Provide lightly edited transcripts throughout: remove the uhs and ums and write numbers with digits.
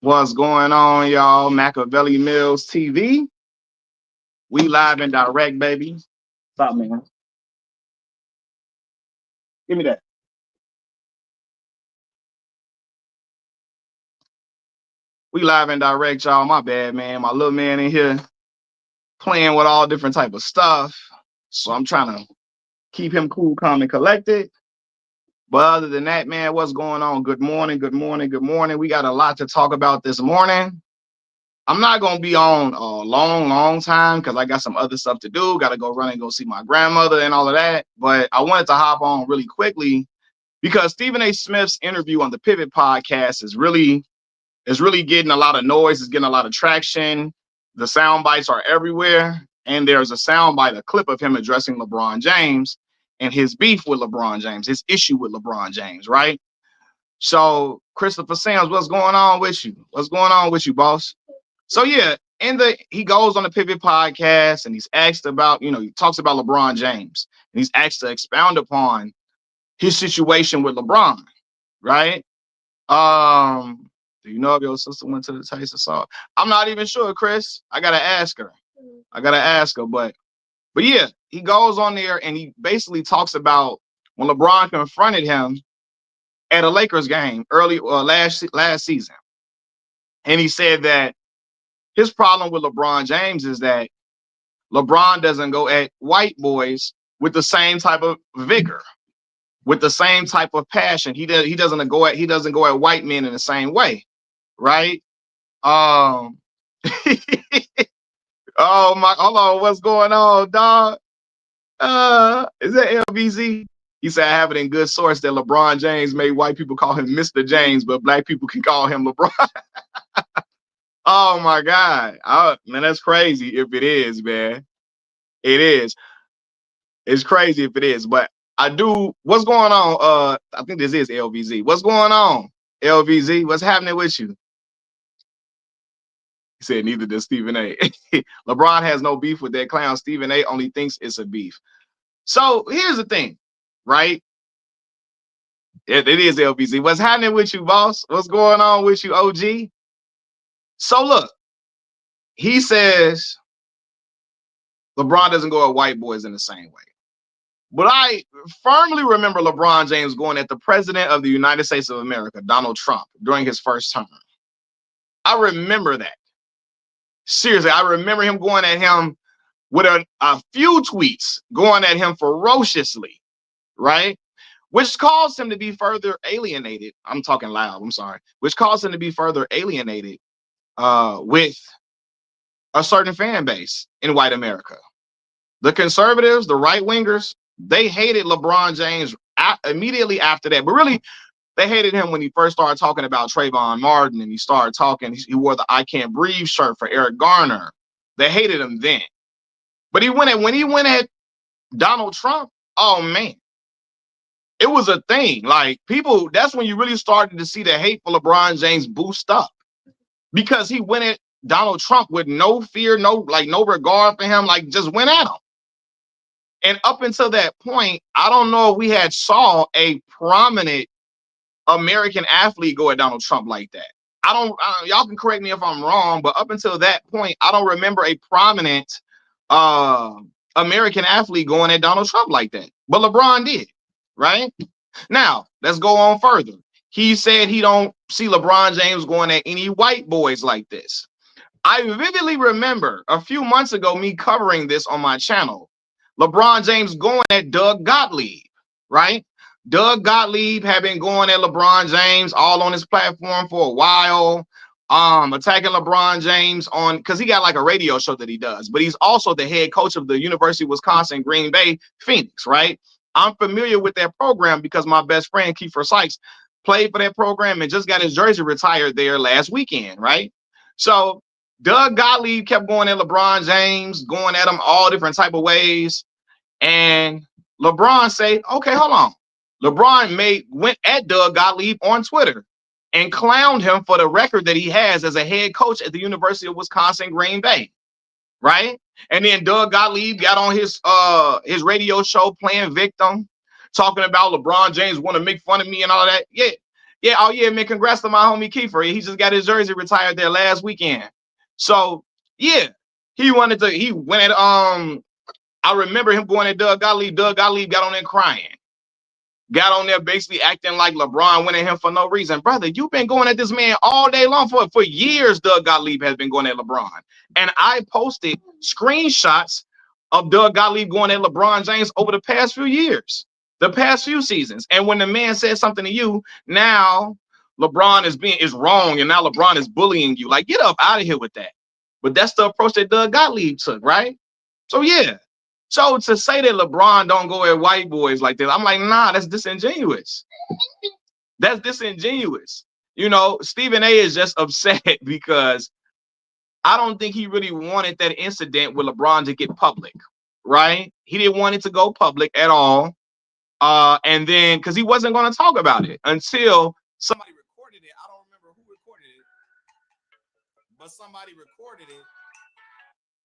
What's going on, y'all? Machiavelli Mills TV. We live and direct, baby. Stop, man. Give me that. We live and direct, y'all. My bad, man. My little man in here playing with all different type of stuff. So I'm trying to keep him cool, calm, and collected. But other than that, man, what's going on? Good morning, good morning, good morning. We got a lot to talk about this morning. I'm not gonna be on a long time because I got some other stuff to do. Got to go run and go see my grandmother and all of that. But I wanted to hop on really quickly because Stephen A. Smith's interview on the Pivot podcast is really getting a lot of noise. It's getting a lot of traction. The sound bites are everywhere, and there's a sound bite, a clip of him addressing LeBron James and his beef with LeBron James, his issue with LeBron James, right? So, Christopher Sams, what's going on with you? What's going on with you, boss? So yeah, he goes on the Pivot podcast and he's asked about, he talks about LeBron James and he's asked to expound upon his situation with LeBron, right? Do you know if your sister went to the Taste of Salt? I'm not even sure, Chris. I gotta ask her. But yeah, he goes on there and he basically talks about when LeBron confronted him at a Lakers game early last season, and he said that his problem with LeBron James is that LeBron doesn't go at white boys with the same type of vigor, with the same type of passion. He doesn't go at white men in the same way, right? Um oh my, hold on, what's going on, dog? Is that LBZ? He said I have it in good source that LeBron James made white people call him Mr. James, but black people can call him LeBron. Oh my God. Man, that's crazy if it is, man. It is. It's crazy if it is. But what's going on? I think this is LVZ. What's going on? LVZ, what's happening with you? He said neither does Stephen A. LeBron has no beef with that clown. Stephen A only thinks it's a beef. So here's the thing, right? It is LVZ. What's happening with you, boss? What's going on with you, OG? So look, he says LeBron doesn't go at white boys in the same way. But I firmly remember LeBron James going at the president of the United States of America, Donald Trump, during his first term. I remember that. Seriously, I remember him going at him with a few tweets, going at him ferociously, right? Which caused him to be further alienated. I'm talking loud, I'm sorry. Which caused him to be further alienated with a certain fan base in white America. The conservatives, the right-wingers, they hated LeBron James immediately after that. But really, they hated him when he first started talking about Trayvon Martin and he started talking. He wore the I Can't Breathe shirt for Eric Garner. They hated him then. But when he went at Donald Trump, oh, man. It was a thing. Like, people, that's when you really started to see the hate for LeBron James boost up. Because he went at Donald Trump with no fear, no regard for him, like just went at him. And up until that point, I don't know if we had saw a prominent American athlete go at Donald Trump like that. Y'all can correct me if I'm wrong, but up until that point, I don't remember a prominent American athlete going at Donald Trump like that. But LeBron did, right? Now, let's go on further. He said he don't see LeBron James going at any white boys like this. I vividly remember a few months ago me covering this on my channel. LeBron James going at Doug Gottlieb, right? Doug Gottlieb had been going at LeBron James all on his platform for a while, attacking LeBron James because he got like a radio show that he does, but he's also the head coach of the University of Wisconsin, Green Bay, Phoenix, right? I'm familiar with that program because my best friend, Kiefer Sykes, played for that program and just got his jersey retired there last weekend, right? So Doug Gottlieb kept going at LeBron James, going at him all different type of ways. And LeBron said, okay, hold on. LeBron went at Doug Gottlieb on Twitter and clowned him for the record that he has as a head coach at the University of Wisconsin, Green Bay, right? And then Doug Gottlieb got on his radio show playing victim, talking about LeBron James want to make fun of me and all that. Yeah, Yeah, oh yeah, man. Congrats to my homie Kiefer. He just got his jersey retired there last weekend. So yeah, he went at I remember him going at Doug Gottlieb. Doug Gottlieb got on there crying. Got on there basically acting like LeBron went at him for no reason. Brother, you've been going at this man all day long for years. Doug Gottlieb has been going at LeBron. And I posted screenshots of Doug Gottlieb going at LeBron James over the past few years, the past few seasons. And when the man said something to you, now LeBron is wrong, and now LeBron is bullying you. Like, get up out of here with that. But that's the approach that Doug Gottlieb took, right? So yeah. So to say that LeBron don't go at white boys like this, I'm like, nah, that's disingenuous. That's disingenuous. You know, Stephen A is just upset because I don't think he really wanted that incident with LeBron to get public, right? He didn't want it to go public at all. And then because he wasn't going to talk about it until somebody recorded it. I don't remember who recorded it, but somebody recorded it.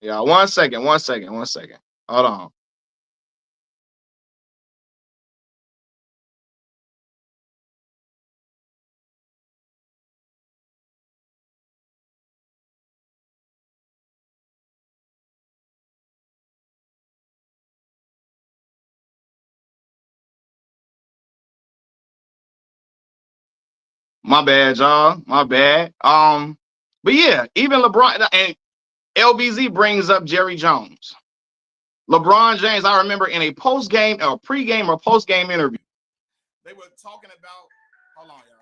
Yeah, one second. Hold on. My bad, y'all. My bad. But yeah, even LeBron and LBZ brings up Jerry Jones. LeBron James, I remember in a post-game or pre-game or post-game interview, they were talking about, hold on, y'all.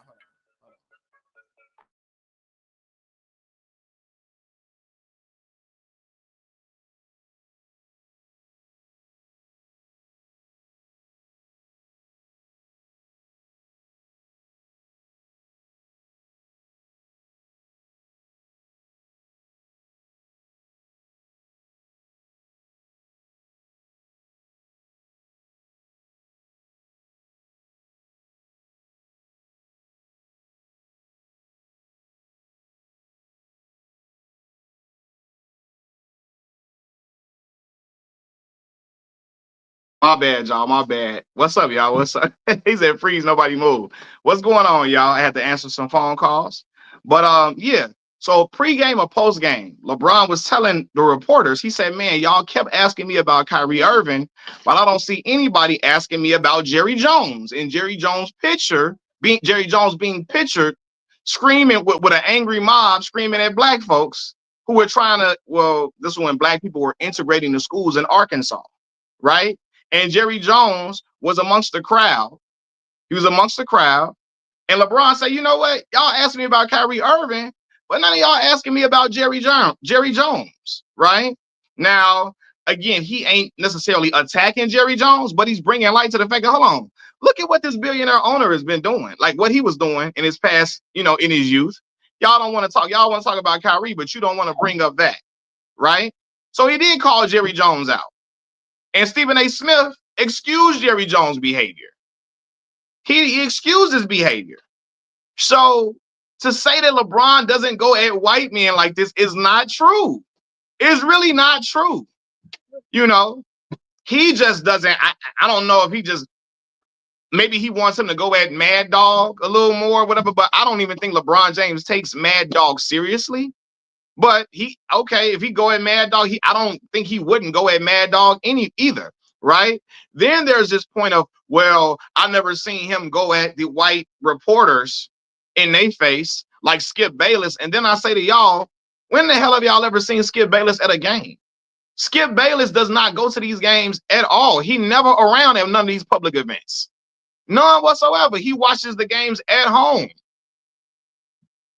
My bad, y'all. My bad. What's up, y'all? What's up? He said, "Freeze, nobody move." What's going on, y'all? I had to answer some phone calls, but yeah. So pre-game or post-game, LeBron was telling the reporters, he said, "Man, y'all kept asking me about Kyrie Irving, but I don't see anybody asking me about Jerry Jones." And Jerry Jones being pictured screaming with an angry mob, screaming at black folks who were trying to. Well, this is when black people were integrating the schools in Arkansas, right? And Jerry Jones was amongst the crowd. He was amongst the crowd. And LeBron said, you know what? Y'all asking me about Kyrie Irving, but none of y'all asking me about Jerry Jones, right? Now, again, he ain't necessarily attacking Jerry Jones, but he's bringing light to the fact that, hold on, look at what this billionaire owner has been doing, like what he was doing in his past, in his youth. Y'all don't want to talk. Y'all want to talk about Kyrie, but you don't want to bring up that, right? So he did call Jerry Jones out. And Stephen A. Smith excused Jerry Jones' behavior. He excused his behavior. So to say that LeBron doesn't go at white men like this is not true. It's really not true. He just doesn't. I don't know if he just, maybe he wants him to go at Mad Dog a little more, whatever. But I don't even think LeBron James takes Mad Dog seriously. But if he go at Mad Dog, I don't think he wouldn't go at Mad Dog either, right? Then there's this point of, well, I've never seen him go at the white reporters in their face like Skip Bayless. And then I say to y'all, when the hell have y'all ever seen Skip Bayless at a game? Skip Bayless does not go to these games at all. He never around at none of these public events. None whatsoever. He watches the games at home.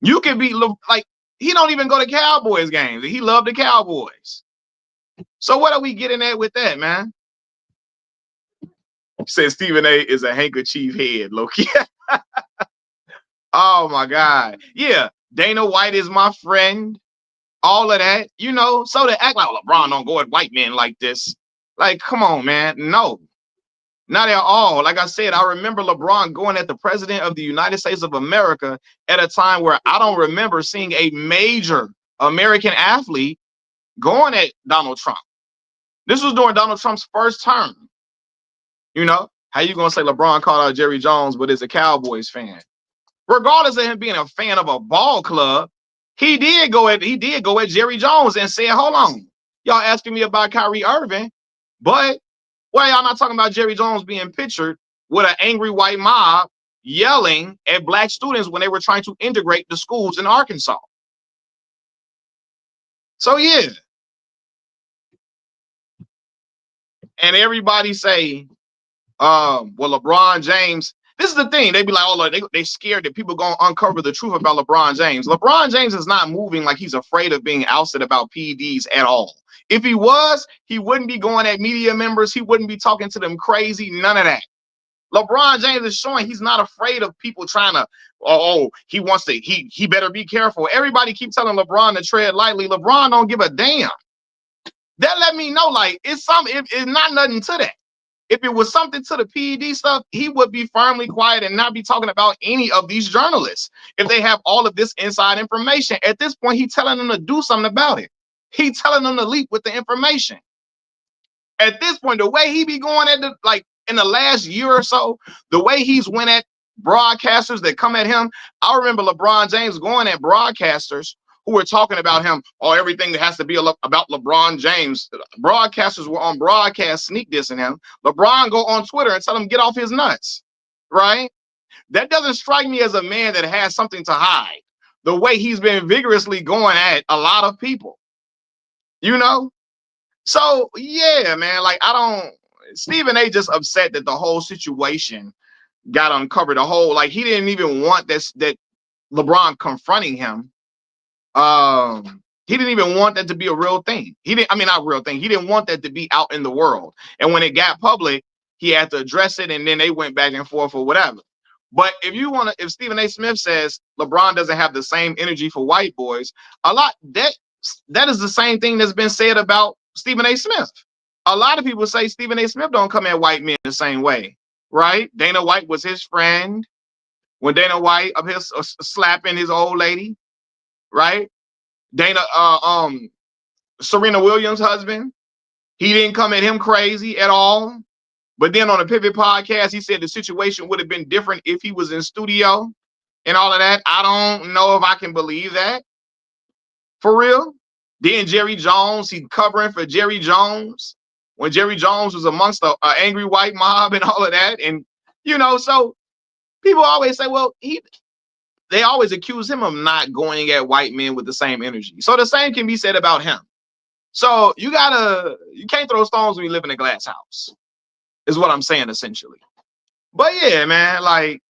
You can be like, he don't even go to Cowboys games. He loved the Cowboys. So what are we getting at with that, man? Says Stephen A. is a handkerchief head, Loki. Oh my God. Yeah. Dana White is my friend. All of that, so to act like LeBron don't go at white men like this. Like, come on, man. No, not at all. Like I said, I remember LeBron going at the president of the United States of America at a time where I don't remember seeing a major American athlete going at Donald Trump. This was during Donald Trump's first term. How you gonna say LeBron called out Jerry Jones, but is a Cowboys fan? regardless of him being a fan of a ball club, he did go at Jerry Jones and said, hold on, y'all asking me about Kyrie Irving, but why y'all not talking about Jerry Jones being pictured with an angry white mob yelling at black students when they were trying to integrate the schools in Arkansas? So yeah. And everybody say, well, LeBron James, this is the thing. They be like, oh, they scared that people going to uncover the truth about LeBron James. LeBron James is not moving like he's afraid of being ousted about PEDs at all. If he was, he wouldn't be going at media members. He wouldn't be talking to them crazy. None of that. LeBron James is showing he's not afraid of people trying to, he wants to, he better be careful. Everybody keep telling LeBron to tread lightly. LeBron don't give a damn. That let me know, like, it's not nothing to that. If it was something to the PED stuff, he would be firmly quiet and not be talking about any of these journalists. If they have all of this inside information, at this point, he's telling them to do something about it. He's telling them to leap with the information. At this point, the way he be going at the, like in the last year or so, the way he's went at broadcasters that come at him. I remember LeBron James going at broadcasters who were talking about him, or everything that has to be about LeBron James. Broadcasters were on broadcast sneak dissing him. LeBron go on Twitter and tell him get off his nuts, right? That doesn't strike me as a man that has something to hide. The way he's been vigorously going at a lot of people, you know? So yeah, man, like Stephen A just upset that the whole situation got uncovered. The whole, like, he didn't even want that LeBron confronting him. He didn't even want that to be a real thing. Not real thing. He didn't want that to be out in the world. And when it got public, he had to address it, and then they went back and forth or whatever. But if Stephen A. Smith says LeBron doesn't have the same energy for white boys, that is the same thing that's been said about Stephen A. Smith. A lot of people say Stephen A. Smith don't come at white men the same way, right? Dana White was his friend when Dana White up here slapping his old lady, right? Serena Williams' husband, he didn't come at him crazy at all. But then on the Pivot podcast, he said the situation would have been different if he was in studio and all of that. I don't know if I can believe that. For real. Then Jerry Jones, he covering for Jerry Jones when Jerry Jones was amongst an angry white mob and all of that. And, so people always say, well, they always accuse him of not going at white men with the same energy. So the same can be said about him. So you can't throw stones when you live in a glass house, is what I'm saying essentially. But yeah, man, like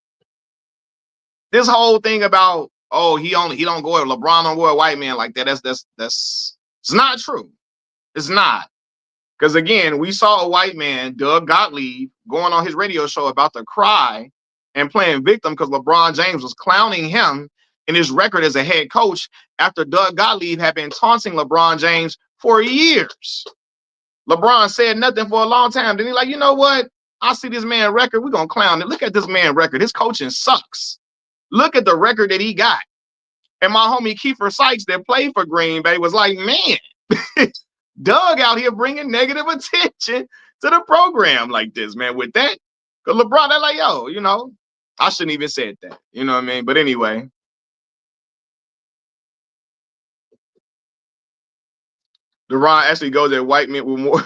this whole thing about, he don't go at LeBron, don't go at white men like that. That's it's not true. It's not. Because again, we saw a white man, Doug Gottlieb, going on his radio show about to cry and playing victim because LeBron James was clowning him in his record as a head coach after Doug Gottlieb had been taunting LeBron James for years. LeBron said nothing for a long time. Then he's like, you know what? I see this man record. We're going to clown it. Look at this man record. His coaching sucks. Look at the record that he got. And my homie Kiefer Sykes that played for Green Bay was like, man, Doug out here bringing negative attention to the program like this, man, with that. Because LeBron, they're like, yo, I shouldn't even said that. You know what I mean? But anyway. LeBron actually goes at white men with more.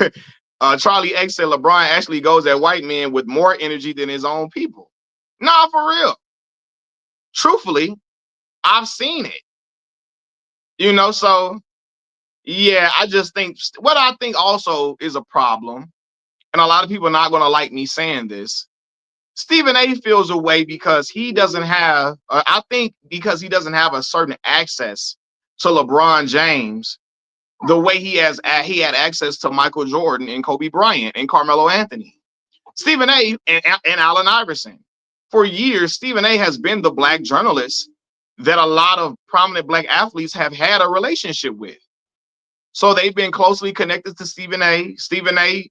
Charlie X said LeBron actually goes at white men with more energy than his own people. Nah, for real. Truthfully, I've seen it. So yeah, I just think what I think also is a problem, and a lot of people are not going to like me saying this. Stephen A feels a way because he doesn't have, I think because he doesn't have a certain access to LeBron James the way he had access to Michael Jordan and Kobe Bryant and Carmelo Anthony. Stephen A and Allen Iverson. For years, Stephen A has been the black journalist that a lot of prominent black athletes have had a relationship with. So they've been closely connected to Stephen A. Stephen A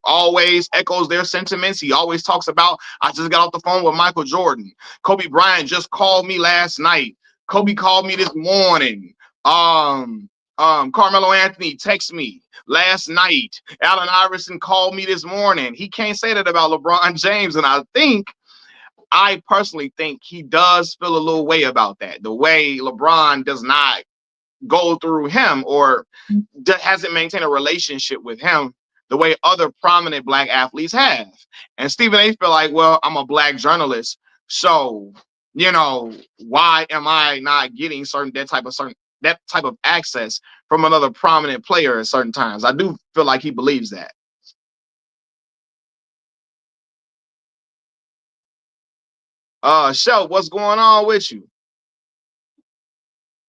always echoes their sentiments. He always talks about, I just got off the phone with Michael Jordan. Kobe Bryant just called me last night. Kobe called me this morning. Carmelo Anthony texted me last night. Allen Iverson called me this morning. He can't say that about LeBron James. And I think I personally think he does feel a little way about that. The way LeBron does not go through him or hasn't maintained a relationship with him the way other prominent black athletes have. And Stephen A feel like, well, I'm a black journalist, so why am I not getting that type of access from another prominent player at certain times? I do feel like he believes that. Shel, what's going on with you?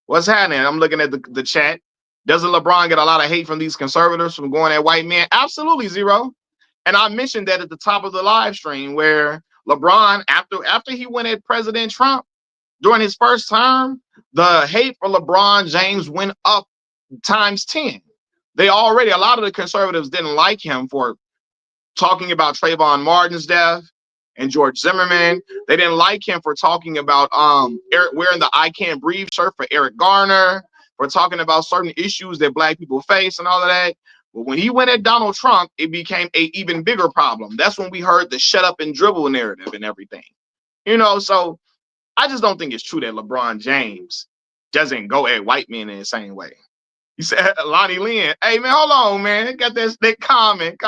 What's happening? I'm looking at the chat. Doesn't LeBron get a lot of hate from these conservatives from going at white men? Absolutely zero. And I mentioned that at the top of the live stream where LeBron, after he went at President Trump during his first term, the hate for LeBron James went up times 10. A lot of the conservatives didn't like him for talking about Trayvon Martin's death and George Zimmerman. They didn't like him for talking about wearing the I Can't Breathe shirt for Eric Garner, for talking about certain issues that black people face and all of that. But when he went at Donald Trump, it became an even bigger problem. That's when we heard the shut up and dribble narrative and everything. So I just don't think it's true that LeBron James doesn't go at white men in the same way. You said Lonnie Lynn. Hey, man, hold on, man. Got that comment.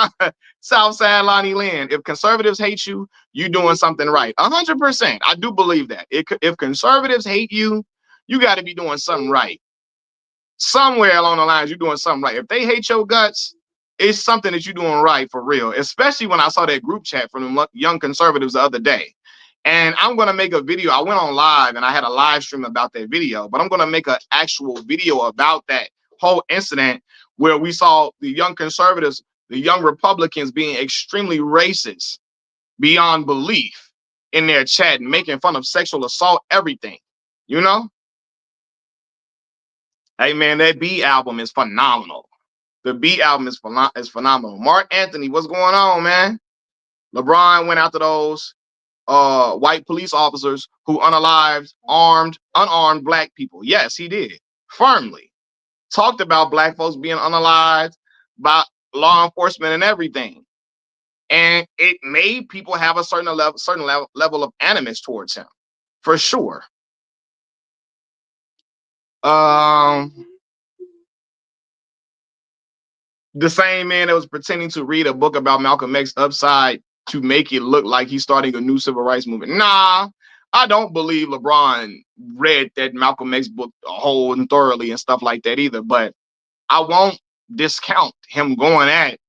Southside Lonnie Lynn. If conservatives hate you, you doing something right. 100%. I do believe that. If conservatives hate you, you got to be doing something right. Somewhere along the lines, you're doing something right. If they hate your guts, it's something that you're doing right for real. Especially when I saw that group chat from the young conservatives the other day. And I'm going to make a video. I went on live and I had a live stream about that video, but I'm going to make an actual video about that whole incident where we saw the young conservatives, the young Republicans being extremely racist beyond belief in their chat, making fun of sexual assault, everything. Hey, man, that B album is phenomenal. The B album is phenomenal. Mark Anthony, what's going on, man? LeBron went after those white police officers who unalived unarmed black people. Yes, he did. Firmly. Talked about black folks being unalived by law enforcement and everything. And it made people have a certain level of animus towards him. For sure. The same man that was pretending to read a book about Malcolm X upside to make it look like he's starting a new civil rights movement. Nah, I don't believe LeBron read that Malcolm X book whole and thoroughly and stuff like that either. But I won't discount him going at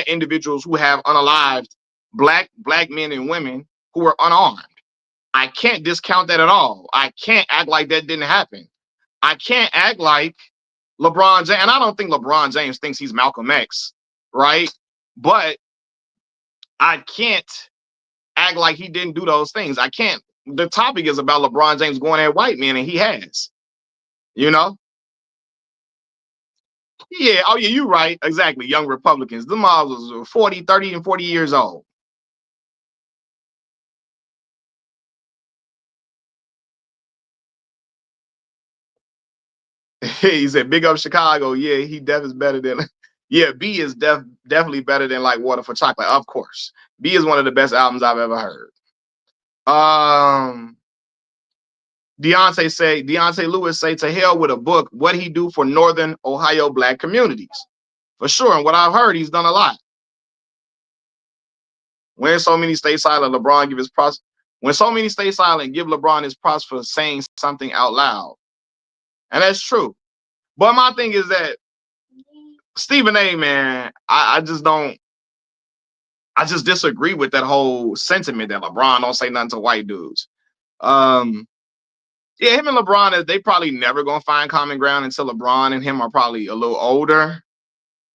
individuals who have unalived black men and women who are unarmed. I can't discount that at all. I can't act like that didn't happen. I can't act like LeBron James, and I don't think LeBron James thinks he's Malcolm X, right? But I can't act like he didn't do those things. I can't. The topic is about LeBron James going at white men, and he has. Yeah. Oh, yeah, you're right. Exactly. Young Republicans. The mobs was 40, 30, and 40 years old. He said, big up Chicago. Yeah, he def is better than. Yeah, B is definitely better than like Water for Chocolate. Of course. B is one of the best albums I've ever heard. Deontay Lewis say, to hell with a book, what he do for Northern Ohio black communities. For sure. And what I've heard, he's done a lot. When so many stay silent, LeBron give his props. When so many stay silent, give LeBron his props for saying something out loud. And that's true. But my thing is that Stephen A, man, I just disagree with that whole sentiment that LeBron don't say nothing to white dudes. Yeah, him and LeBron, they probably never gonna find common ground until LeBron and him are probably a little older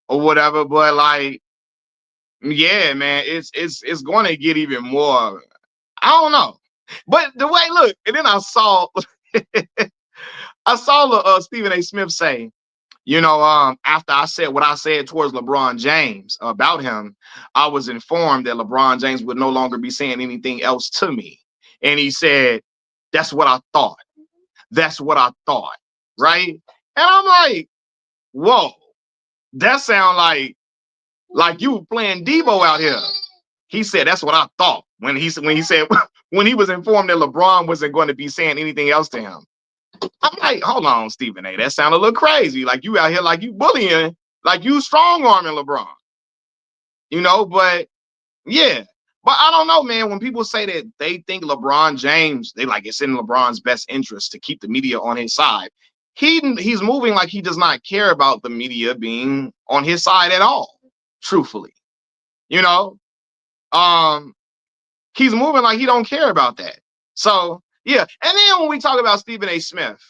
or whatever. But like, yeah, man, it's going to get even more. I don't know, but the way look, and then I saw Stephen A. Smith say, after I said what I said towards LeBron James about him, I was informed that LeBron James would no longer be saying anything else to me, and he said, "That's what I thought." That's what I thought, right? And I'm like, whoa, that sound like you were playing Devo out here. He said, that's what I thought when he said when he was informed that LeBron wasn't going to be saying anything else to him. I'm like, hold on, Stephen A. That sounded a little crazy. Like you out here, like you bullying, like you strong arming LeBron. But yeah. But I don't know, man. When people say that they think LeBron James, they like it's in LeBron's best interest to keep the media on his side. He's moving like he does not care about the media being on his side at all. Truthfully, you know, um, he's moving like he don't care about that. So yeah. And then when we talk about Stephen A. Smith,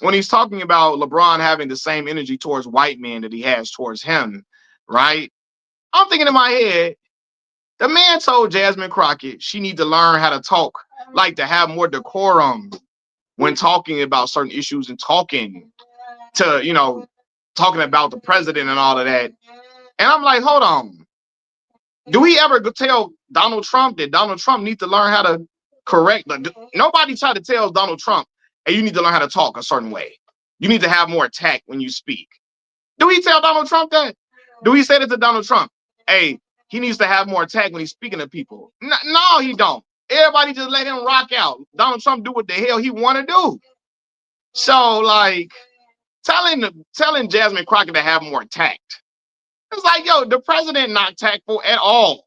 when he's talking about LeBron having the same energy towards white men that he has towards him, right? I'm thinking in my head, the man told Jasmine Crockett she need to learn how to talk, like to have more decorum when talking about certain issues and talking about the president and all of that. And I'm like, hold on. Do we ever tell Donald Trump that Donald Trump needs to learn how to correct? Nobody tried to tell Donald Trump, hey, you need to learn how to talk a certain way. You need to have more tact when you speak. Do we tell Donald Trump that? Do we say that to Donald Trump? Hey, he needs to have more tact when he's speaking to people. No, he don't. Everybody just let him rock out. Donald Trump do what the hell he want to do. So, like, telling Jasmine Crockett to have more tact. It's like, yo, the president not tactful at all.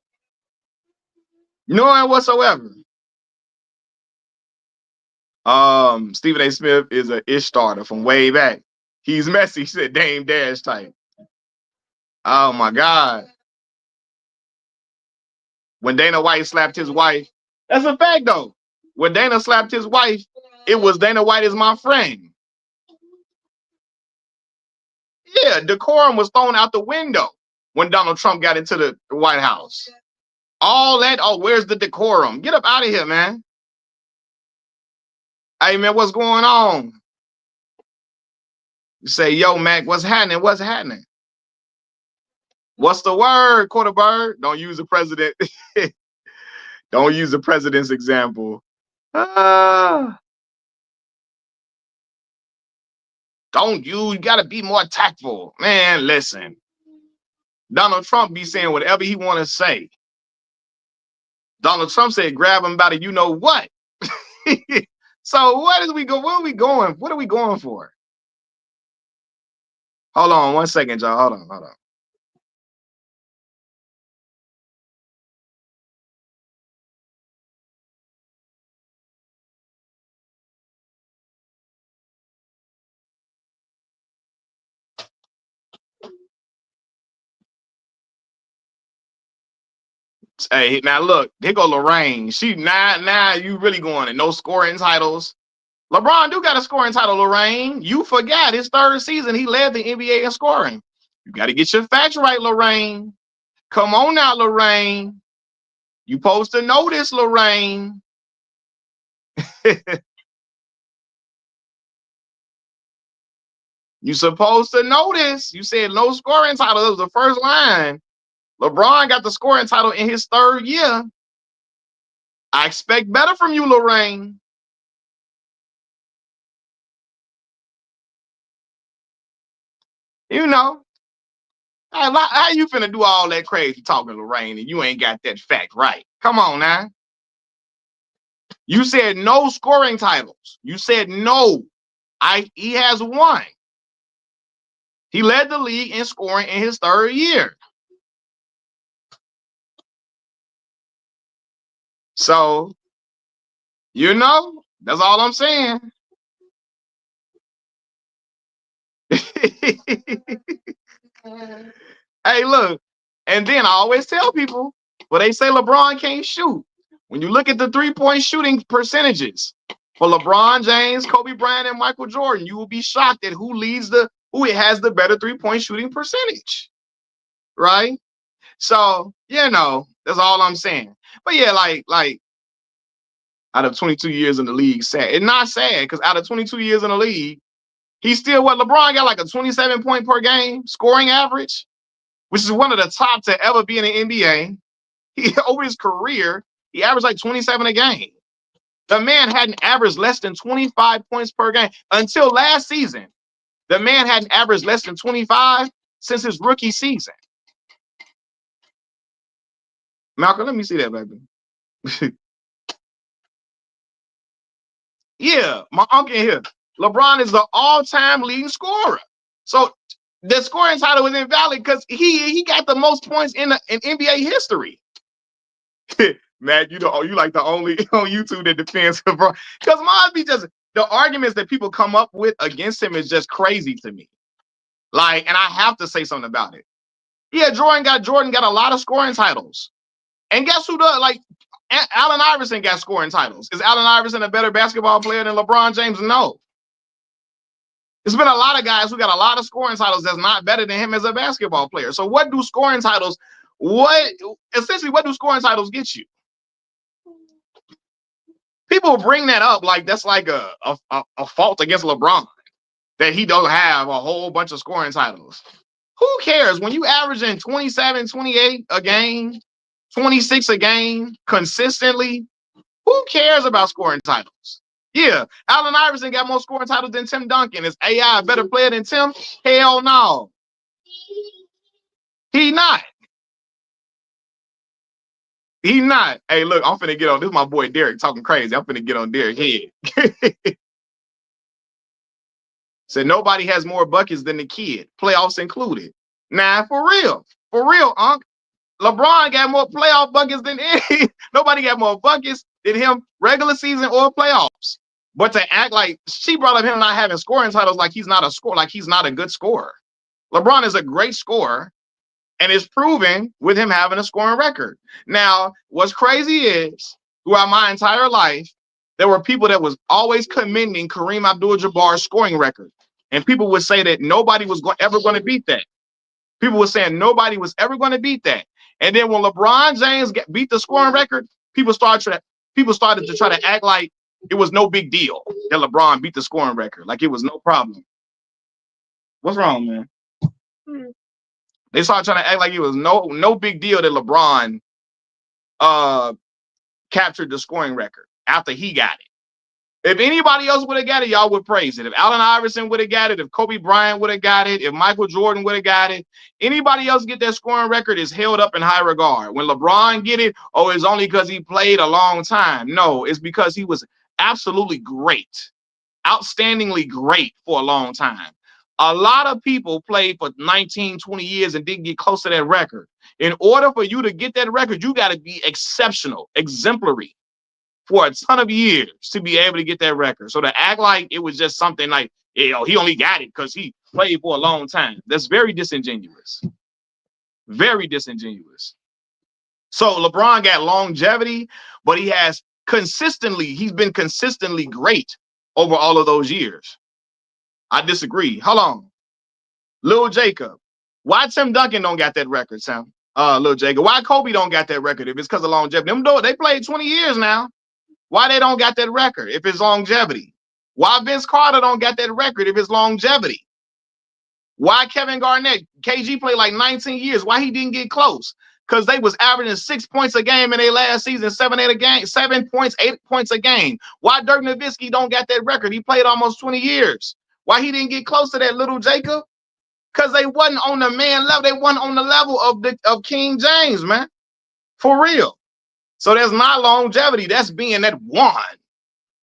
None whatsoever. Stephen A. Smith is an ish starter from way back. He's messy, said Dame Dash type. Oh my God. When Dana White slapped his wife, that's a fact though. When Dana slapped his wife, it was Dana White is my friend. Yeah, decorum was thrown out the window when Donald Trump got into the White House. All that, where's the decorum? Get up out of here, man. Hey, man, what's going on? You say, yo, Mac, what's happening? What's happening? What's the word, Quarterbird? Don't use the president. Don't use the president's example. You got to be more tactful. Man, listen. Donald Trump be saying whatever he want to say. Donald Trump said, grab him by the you know what. So what are we going? What are we going for? Hold on 1 second, y'all. Hold on. Hey, now look, here go Lorraine. She now you really going in no scoring titles. LeBron do got a scoring title, Lorraine. You forgot his third season, he led the NBA in scoring. You got to get your facts right, Lorraine. Come on now, Lorraine. You supposed to know this, Lorraine. You supposed to know this. You said no scoring title. That was the first line. LeBron got the scoring title in his third year. I expect better from you, Lorraine. You know, how you finna do all that crazy talking, Lorraine, and you ain't got that fact right? Come on now. You said no scoring titles. You said no. He has one. He led the league in scoring in his third year. So, that's all I'm saying. Hey, look, and then I always tell people, well, they say LeBron can't shoot. When you look at the three-point shooting percentages for LeBron James, Kobe Bryant, and Michael Jordan, you will be shocked at who has the better three-point shooting percentage, right? So, that's all I'm saying. But yeah, like out of 22 years in the league, sad. It's not sad because out of 22 years in the league, he's still LeBron got like a 27 point per game scoring average, which is one of the top to ever be in the NBA. Over his career, he averaged like 27 a game. The man hadn't averaged less than 25 points per game until last season. The man hadn't averaged less than 25 since his rookie season. Malcolm, let me see that, baby. Yeah, my uncle in here. LeBron is the all-time leading scorer. So the scoring title was invalid because he got the most points in NBA history. Matt, you like the only on YouTube that defends LeBron. Because mine be just the arguments that people come up with against him is just crazy to me. Like, and I have to say something about it. Yeah, Jordan got a lot of scoring titles. And guess who does? Like, Allen Iverson got scoring titles. Is Allen Iverson a better basketball player than LeBron James? No. There's been a lot of guys who got a lot of scoring titles that's not better than him as a basketball player. So what do scoring titles, what do scoring titles get you? People bring that up like that's like a fault against LeBron, that he don't have a whole bunch of scoring titles. Who cares? When you averaging 27, 28 a game, 26 a game consistently, who cares about scoring titles? Yeah, Allen Iverson got more scoring titles than Tim Duncan. Is AI a better player than Tim? Hell no. He not. He not. Hey, look, I'm finna get on. This is my boy Derek talking crazy. I'm finna get on Derek's head. Said nobody has more buckets than the kid, playoffs included. Nah, for real, Unc. LeBron got more playoff buckets than any. Nobody got more buckets than him, regular season or playoffs. But to act like she brought up him not having scoring titles, like he's not a scorer, like he's not a good scorer. LeBron is a great scorer, and it's proven with him having a scoring record. Now, what's crazy is throughout my entire life, there were people that was always commending Kareem Abdul-Jabbar's scoring record, and people would say that nobody was ever going to beat that. People were saying nobody was ever going to beat that. And then when LeBron James beat the scoring record, people started to try to act like it was no big deal that LeBron beat the scoring record, like it was no problem. What's wrong, man? They started trying to act like it was no big deal that LeBron captured the scoring record after he got it. If anybody else would have got it, y'all would praise it. If Allen Iverson would have got it, if Kobe Bryant would have got it, if Michael Jordan would have got it, anybody else get that scoring record is held up in high regard. When LeBron get it, oh, it's only because he played a long time. No, it's because he was absolutely great, outstandingly great for a long time. A lot of people played for 19, 20 years and didn't get close to that record. In order for you to get that record, you got to be exceptional, exemplary for a ton of years to be able to get that record. So to act like it was just something like, he only got it because he played for a long time, that's very disingenuous. Very disingenuous. So LeBron got longevity, but he's been consistently great over all of those years. I disagree. Hold on. Lil Jacob. Why Tim Duncan don't got that record, Sam? Lil Jacob. Why Kobe don't got that record if it's because of longevity? They played 20 years now. Why they don't got that record if it's longevity? Why Vince Carter don't got that record if it's longevity? Why Kevin Garnett, KG played like 19 years. Why he didn't get close? Because they was averaging 6 points a game in their last season, 7 points, 8 points a game. Why Dirk Nowitzki don't got that record? He played almost 20 years. Why he didn't get close to that, Little Jacob? Because they wasn't on the man level. They wasn't on the level of King James, man. For real. So there's not longevity. That's being that one.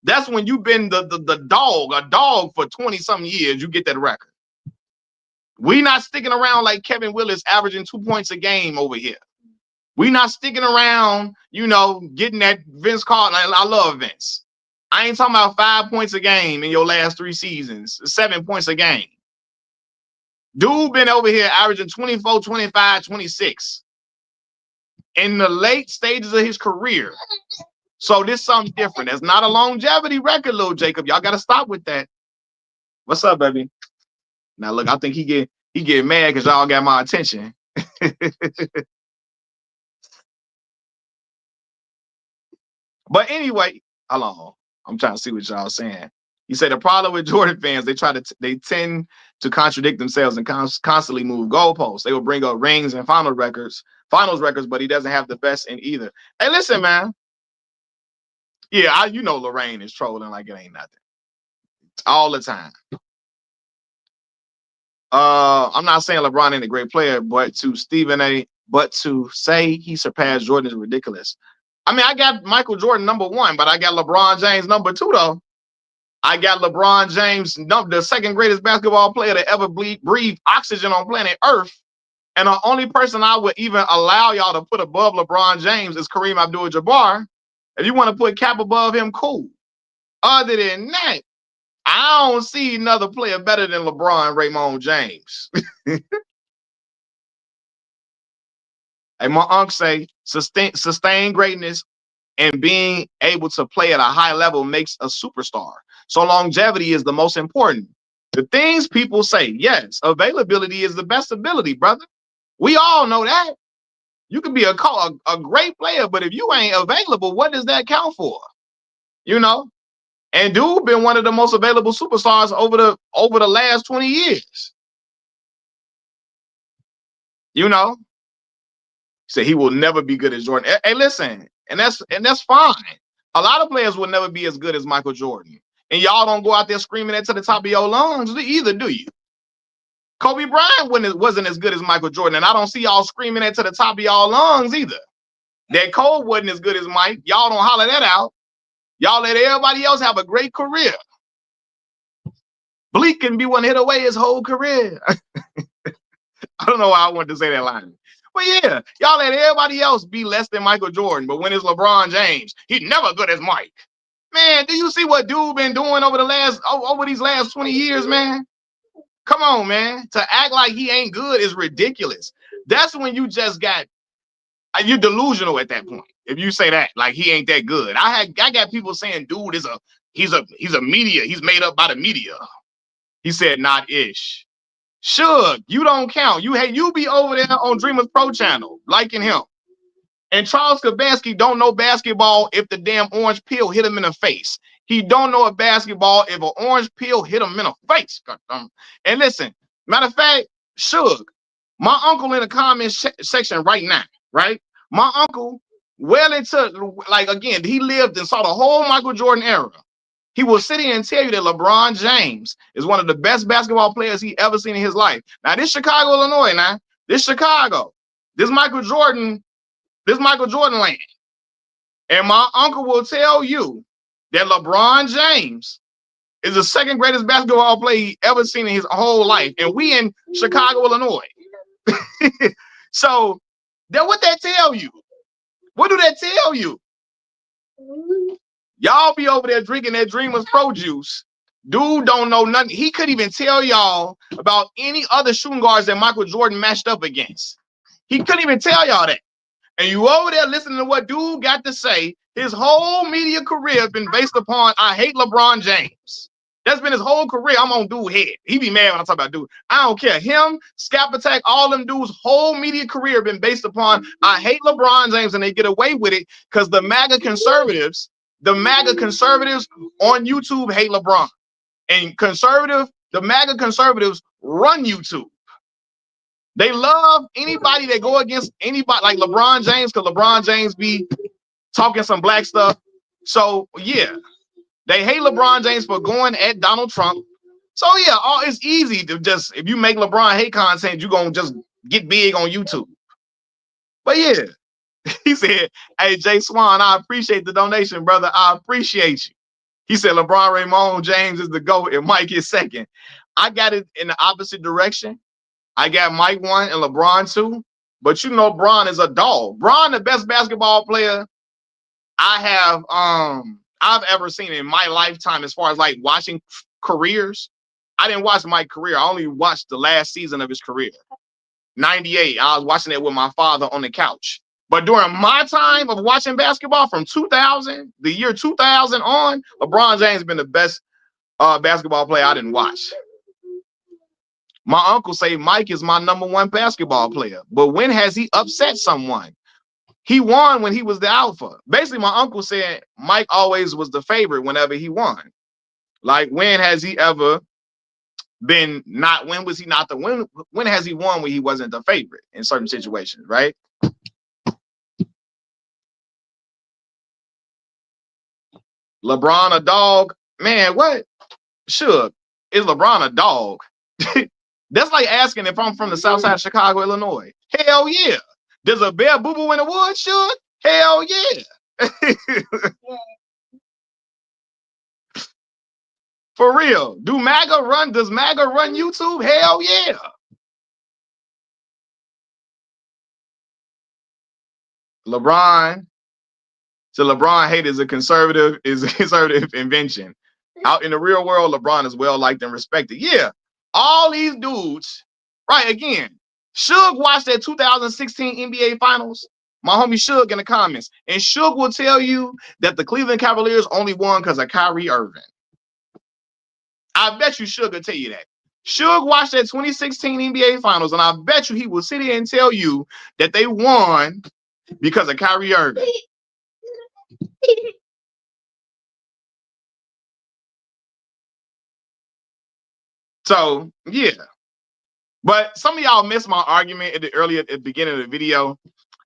That's when you've been a dog for 20-something years, you get that record. We not sticking around like Kevin Willis averaging 2 points a game over here. We not sticking around, getting that Vince Carter. I love Vince. I ain't talking about 5 points a game in your last 3 seasons, 7 points a game. Dude been over here averaging 24, 25, 26 in the late stages of his career. So this is something different. That's not a longevity record, Lil Jacob. Y'all got to stop with that. What's up, baby? Now, look, I think he get mad because y'all got my attention. But anyway, hold on. I'm trying to see what y'all saying. You say the problem with Jordan fans, they tend to contradict themselves and constantly move goalposts. They will bring up rings and finals records, but he doesn't have the best in either. Hey, listen, man. Yeah, Lorraine is trolling like it ain't nothing. All the time. I'm not saying LeBron ain't a great player, but to Stephen A, but to say he surpassed Jordan is ridiculous. I mean, I got Michael Jordan #1, but I got LeBron James #2 though. I got LeBron James, the second greatest basketball player to ever breathe oxygen on planet Earth. And the only person I would even allow y'all to put above LeBron James is Kareem Abdul-Jabbar. If you want to put Cap above him, cool. Other than that, I don't see another player better than LeBron Raymond James. And my uncle say sustain greatness and being able to play at a high level makes a superstar. So longevity is the most important. The things people say, yes, availability is the best ability, brother. We all know that. You can be a great player, but if you ain't available, what does that count for? You know? And dude been one of the most available superstars over the last 20 years. You know? Say he will never be good as Jordan. Hey, listen, and that's fine. A lot of players will never be as good as Michael Jordan. And y'all don't go out there screaming that to the top of your lungs either, do you? Kobe Bryant wasn't as good as Michael Jordan, and I don't see y'all screaming that to the top of y'all lungs either. That Cole wasn't as good as Mike. Y'all don't holler that out. Y'all let everybody else have a great career. Bleak can be one hit away his whole career. I don't know why I wanted to say that line. But yeah, y'all let everybody else be less than Michael Jordan. But when it's LeBron James, he's never good as Mike. Man, do you see what dude been doing over these last 20 years, man? Come on, man. To act like he ain't good is ridiculous. That's when you just you're delusional at that point. If you say that, like he ain't that good. I got people saying, dude he's a media. He's made up by the media. He said, not ish. Suge, you don't count. You be over there on Dreamers Pro channel liking him. And Charles Kabansky don't know basketball if the damn orange pill hit him in the face. He don't know a basketball if an orange pill hit him in the face. And listen, matter of fact, Suge, my uncle in the comment section right now, right? My uncle, well into, like, again, he lived and saw the whole Michael Jordan era. He will sit here and tell you that LeBron James is one of the best basketball players he ever seen in his life. Now, this Chicago, Illinois, this Chicago, this Michael Jordan land. And my uncle will tell you that LeBron James is the second greatest basketball player he ever seen in his whole life. And we in Chicago, Illinois. So, what that tell you? What do that tell you? Y'all be over there drinking that Dreamers Pro juice. Dude don't know nothing. He couldn't even tell y'all about any other shooting guards that Michael Jordan matched up against. He couldn't even tell y'all that. And you over there listening to what dude got to say. His whole media career has been based upon, I hate LeBron James. That's been his whole career. I'm on dude head. He be mad when I talk about dude. I don't care. Him, Scap Attack, all them dudes' whole media career been based upon, I hate LeBron James, and they get away with it because the MAGA conservatives on YouTube hate LeBron. And the MAGA conservatives run YouTube. They love anybody that go against anybody like LeBron James, because LeBron James be talking some black stuff. So yeah, they hate LeBron James for going at Donald Trump. So yeah, it's easy to just, if you make LeBron hate content, you're gonna just get big on YouTube. But yeah, he said, hey, Jay Swan, I appreciate the donation, brother. I appreciate you. He said LeBron Raymond James is the GOAT and Mike is second. I got it in the opposite direction. I got Mike 1 and LeBron 2, but you know Bron is a dog. Bron, the best basketball player I've ever seen in my lifetime as far as like watching careers. I didn't watch Mike's career. I only watched the last season of his career. 98, I was watching it with my father on the couch. But during my time of watching basketball from 2000, the year 2000 on, LeBron James has been the best basketball player I didn't watch. My uncle say Mike is my #1 basketball player. But when has he upset someone? He won when he was the alpha. Basically, my uncle said Mike always was the favorite whenever he won. Like, when has he ever been not, when was he not the win? When has he won when he wasn't the favorite in certain situations, right? LeBron a dog? Man, what? Sure. Is LeBron a dog? That's like asking if I'm from the south side of Chicago, Illinois. Hell yeah. Does a bear boo-boo in the woods, Suge? Hell yeah. For real. Does MAGA run YouTube? Hell yeah. LeBron hate is a conservative invention. Out in the real world, LeBron is well liked and respected. Yeah. All these dudes, right? Again, Suge watched that 2016 NBA Finals. My homie Suge in the comments. And Suge will tell you that the Cleveland Cavaliers only won because of Kyrie Irving. I bet you Suge will tell you that. Suge watched that 2016 NBA Finals, and I bet you he will sit here and tell you that they won because of Kyrie Irving. So, yeah. But some of y'all missed my argument at the beginning of the video.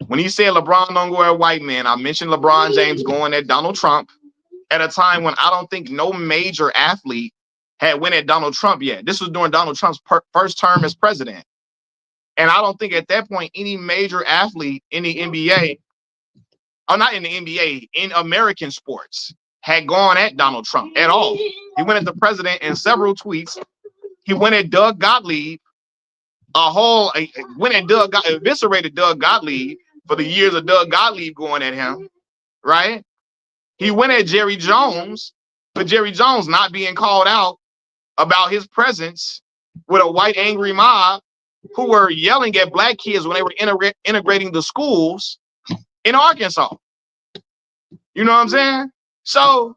When he said LeBron don't go at white man, I mentioned LeBron James going at Donald Trump at a time when I don't think no major athlete had went at Donald Trump yet. This was during Donald Trump's first term as president. And I don't think at that point any major athlete in the NBA, or not in the NBA, in American sports, had gone at Donald Trump at all. He went at the president in several tweets. He went at Doug Gottlieb, eviscerated Doug Gottlieb for the years of Doug Gottlieb going at him, right? He went at Jerry Jones for Jerry Jones not being called out about his presence with a white angry mob who were yelling at black kids when they were integrating the schools in Arkansas. You know what I'm saying? So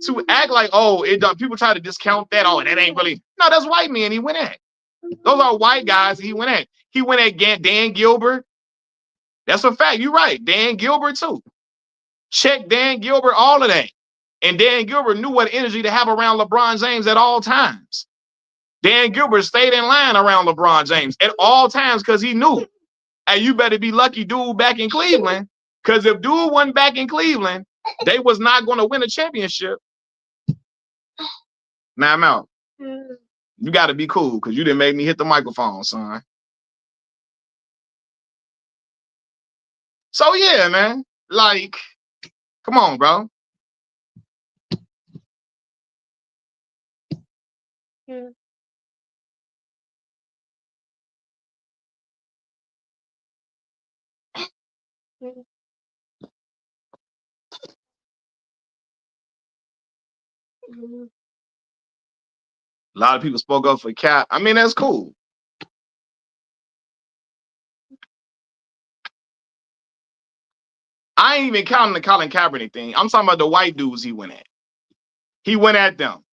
to act like, oh, people try to discount that, oh, that ain't really, no, that's white men he went at. Those are white guys he went at. He went at Dan Gilbert. That's a fact. You're right. Dan Gilbert too. Check Dan Gilbert, all of that. And Dan Gilbert knew what energy to have around LeBron James at all times. Dan Gilbert stayed in line around LeBron James at all times because he knew, hey, you better be lucky dude back in Cleveland, because if dude wasn't back in Cleveland, they was not going to win a championship. Now I'm out. You got to be cool because you didn't make me hit the microphone, son. So, yeah, man. Like, come on, bro. Yeah. A lot of people spoke up for Cap. I mean, that's cool. I ain't even counting the Colin Kaepernick thing. I'm talking about the white dudes he went at. He went at them.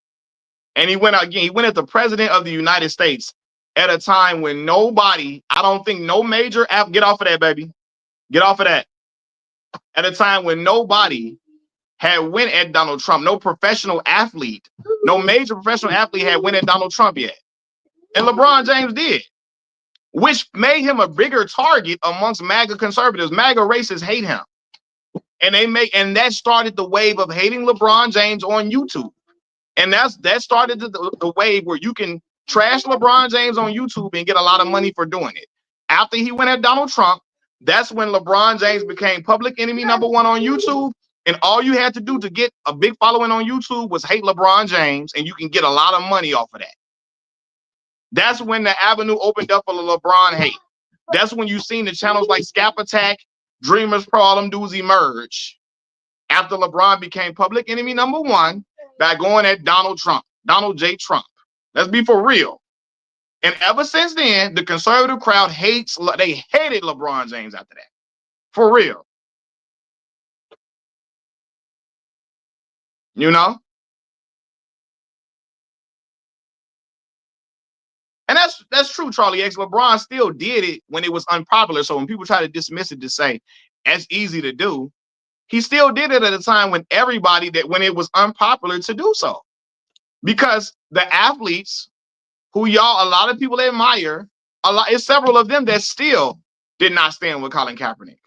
And he went at the president of the United States at a time when nobody, I don't think no major get off of that, baby. Get off of that. At a time when nobody had went at Donald Trump, no professional athlete, no major professional athlete had went at Donald Trump yet. And LeBron James did, which made him a bigger target amongst MAGA conservatives. MAGA racists hate him. And that started the wave of hating LeBron James on YouTube. And that started the wave where you can trash LeBron James on YouTube and get a lot of money for doing it. After he went at Donald Trump, that's when LeBron James became public enemy #1 on YouTube. And all you had to do to get a big following on YouTube was hate LeBron James, and you can get a lot of money off of that. That's when the avenue opened up for LeBron hate. That's when you seen the channels like Scap Attack, Dreamers Pro, all them dudes emerge after LeBron became public enemy #1 by going at Donald J. Trump. Let's be for real. And ever since then, the conservative crowd hated LeBron James after that. For real. You know? And that's true, Charlie X. LeBron still did it when it was unpopular. So when people try to dismiss it to say that's easy to do, he still did it at a time when when it was unpopular to do so. Because the athletes who a lot of people admire, it's several of them that still did not stand with Colin Kaepernick.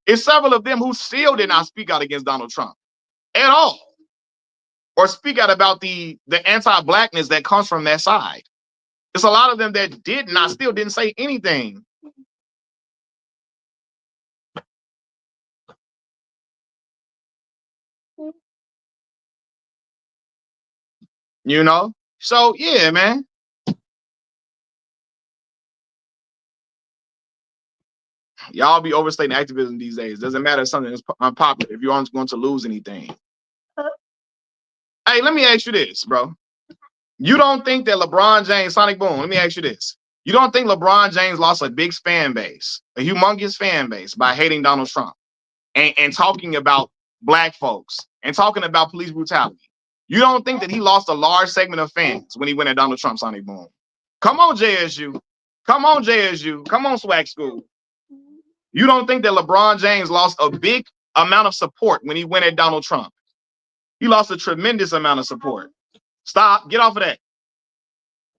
It's several of them who still did not speak out against Donald Trump at all, or speak out about the anti-blackness that comes from that side. It's a lot of them that still didn't say anything. You know? So yeah, man. Y'all be overstating activism these days. Doesn't matter if something is unpopular if you aren't going to lose anything. Hey, let me ask you this, bro. You don't think that LeBron James, Sonic Boom, let me ask you this. You don't think LeBron James lost a big fan base, a humongous fan base by hating Donald Trump and talking about black folks and talking about police brutality? You don't think that he lost a large segment of fans when he went at Donald Trump, Sonic Boom? Come on, JSU. Come on, JSU. Come on, Swag School. You don't think that LeBron James lost a big amount of support when he went at Donald Trump? He lost a tremendous amount of support. Stop. Get off of that.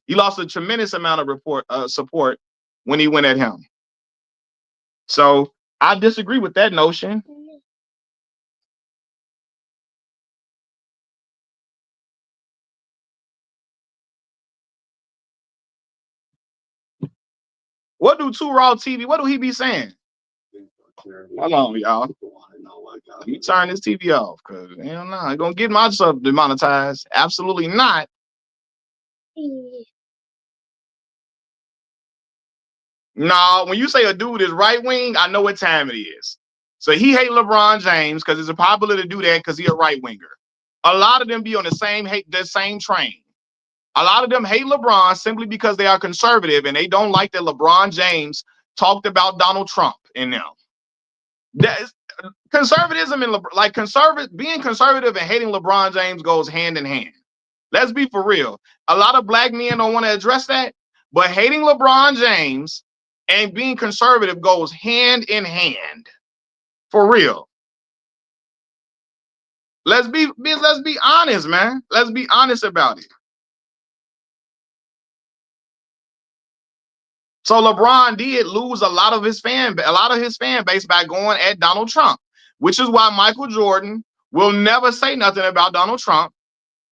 He lost a tremendous amount of support when he went at him. So I disagree with that notion. What do Two Raw TV? What do he be saying? Hold on, y'all. Let me turn this TV off because hell no, I'm gonna get myself demonetized. Absolutely not. No, when you say a dude is right wing, I know what time it is. So he hate LeBron James because it's popular to do that because he a right winger. A lot of them be on the same train. A lot of them hate LeBron simply because they are conservative and they don't like that LeBron James talked about Donald Trump in them. That is, conservatism and being conservative and hating LeBron James goes hand in hand. Let's be for real. A lot of black men don't want to address that, but hating LeBron James and being conservative goes hand in hand. For real. Let's be honest, man. Let's be honest about it. So LeBron did lose a lot of his fan base by going at Donald Trump, which is why Michael Jordan will never say nothing about Donald Trump,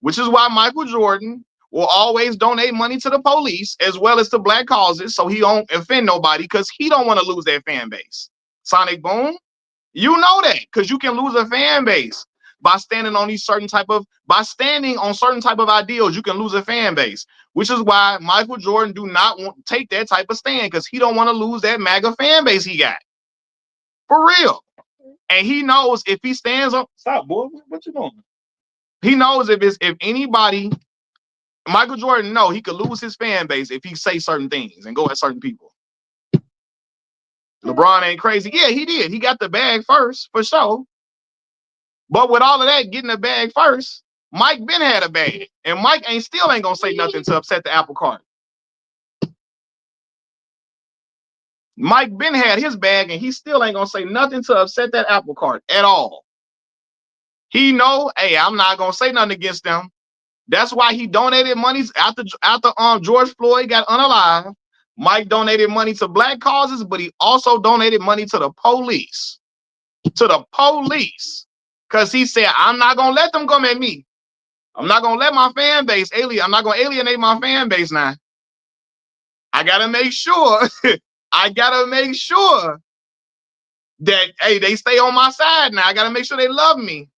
which is why Michael Jordan will always donate money to the police as well as to black causes so he don't offend nobody because he don't want to lose that fan base. Sonic Boom, you know that because you can lose a fan base by standing on certain type of ideals. You can lose a fan base, which is why Michael Jordan do not want to take that type of stand because he don't want to lose that MAGA fan base he got. For real. And he knows if he stands up, stop, boy, what you doing? He knows if anybody, Michael Jordan know he could lose his fan base if he say certain things and go at certain people. LeBron ain't crazy. Yeah, he did. He got the bag first, for sure. But with all of that, getting the bag first, Mike been had a bag. And Mike still ain't gonna say nothing to upset the apple cart. Mike been had his bag and he still ain't gonna say nothing to upset that apple cart at all. He know, hey, I'm not gonna say nothing against them. That's why he donated money after George Floyd got unalive. Mike donated money to black causes, but he also donated money to the police. To the police. Because he said, I'm not gonna let them come at me. I'm not gonna let my fan base I'm not gonna alienate my fan base now. I gotta make sure. I gotta make sure that they stay on my side now. I gotta make sure they love me.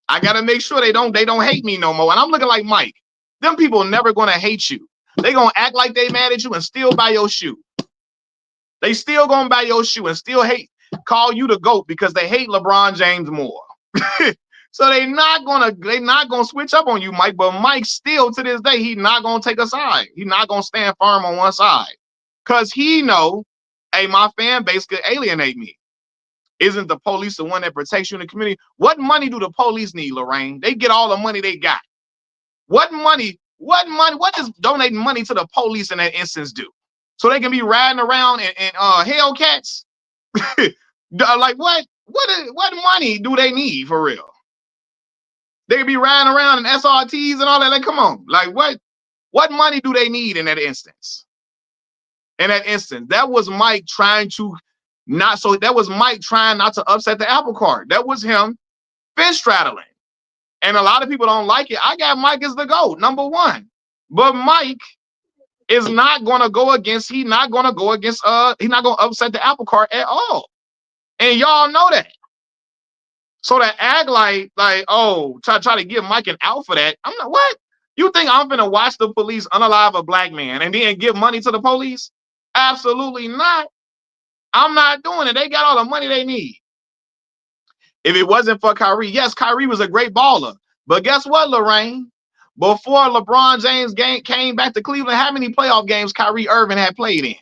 I gotta make sure they don't hate me no more. And I'm looking like Mike. Them people never gonna hate you. They gonna act like they mad at you and still buy your shoe. They still gonna buy your shoe and still call you the GOAT because they hate LeBron James more. So they not gonna switch up on you, Mike. But Mike still to this day, he not gonna take a side. He not gonna stand firm on one side. Cause he know, hey, my fan base could alienate me. Isn't the police the one that protects you in the community? What money do the police need, Lorraine? They get all the money they got. What does donating money to the police in that instance do? So they can be riding around in Hellcats? Like what money do they need for real? They could be riding around in SRTs and all that. Like, come on. Like what money do they need in that instance? That was Mike trying not to upset the apple cart. That was him fist straddling. And a lot of people don't like it. I got Mike as the GOAT, number one. But Mike is not gonna go against, he's not gonna upset the apple cart at all. And y'all know that. So to act like oh, try to give Mike an out for that. I'm not what? You think I'm gonna watch the police unalive a black man and then give money to the police? Absolutely not. I'm not doing it. They got all the money they need. If it wasn't for Kyrie, yes, Kyrie was a great baller. But guess what, Lorraine? Before LeBron James came back to Cleveland, how many playoff games Kyrie Irving had played in?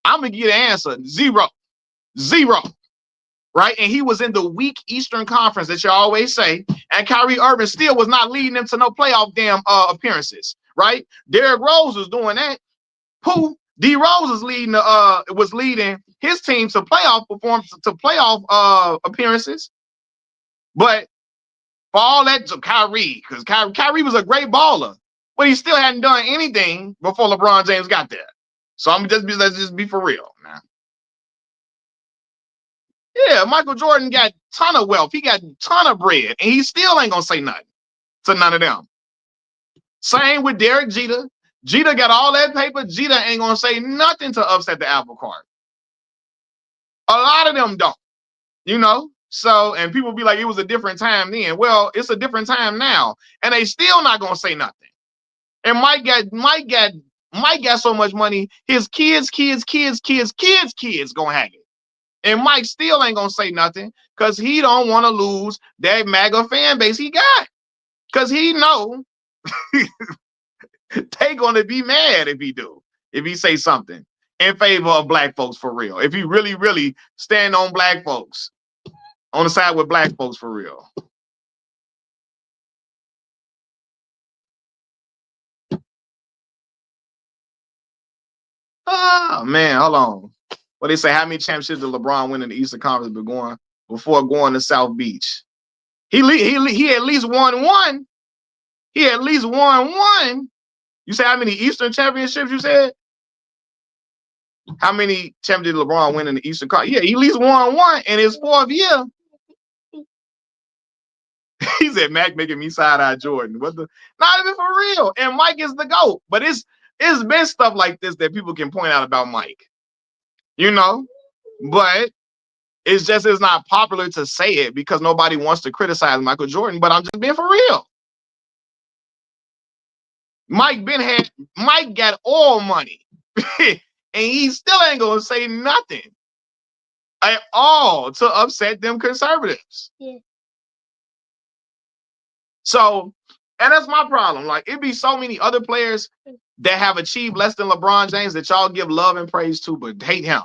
I'm gonna give you the answer: zero, zero. Right? And he was in the weak Eastern Conference that you always say, and Kyrie Irving still was not leading them to no playoff appearances. Right? Derrick Rose was doing that. Who? D Rose was leading his team to playoff appearances. But for all that to Kyrie, because Kyrie was a great baller, but he still hadn't done anything before LeBron James got there. So let's just be for real now. Yeah, Michael Jordan got a ton of wealth. He got a ton of bread, and he still ain't gonna say nothing to none of them. Same with Derek Jeter. Jeter got all that paper. Jeter ain't gonna say nothing to upset the apple cart. A lot of them don't, you know. So, and people be like, it was a different time then. Well, it's a different time now, and they still not gonna say nothing. And Mike got so much money, his kids gonna have it. And Mike still ain't gonna say nothing because he don't want to lose that MAGA fan base he got. Because he know they gonna be mad if he say something in favor of black folks for real. If he really, really stand on black folks, on the side with black folks for real. Oh man, hold on. What they say? How many championships did LeBron win in the Eastern Conference before going to South Beach? He at least won one. He at least won one. You say how many Eastern championships? You said how many championships did LeBron win in the Eastern Conference? Yeah, he at least won one in his fourth year. He said Mac making me side-eye Jordan. What the? Not even for real. And Mike is the GOAT. But it's been stuff like this that people can point out about Mike. You know? But it's not popular to say it because nobody wants to criticize Michael Jordan. But I'm just being for real. Mike got all money. And he still ain't gonna say nothing at all to upset them conservatives. Yeah. So, and that's my problem. Like, it'd be so many other players that have achieved less than LeBron James that y'all give love and praise to, but hate him.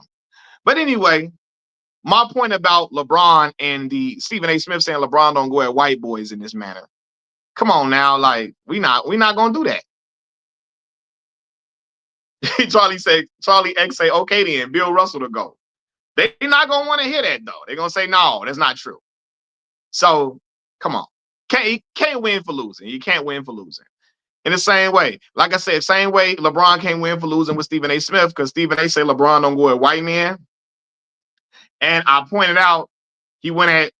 But anyway, my point about LeBron and the Stephen A. Smith saying LeBron don't go at white boys in this manner. Come on now, like we not gonna do that. Charlie X say, okay then, Bill Russell to go. They're not gonna want to hear that though. They're gonna say, no, that's not true. So come on. Can't win for losing. You can't win for losing. In the same way, like I said, same way LeBron can't win for losing with Stephen A. Smith because Stephen A. said LeBron don't go at white men. And I pointed out he went at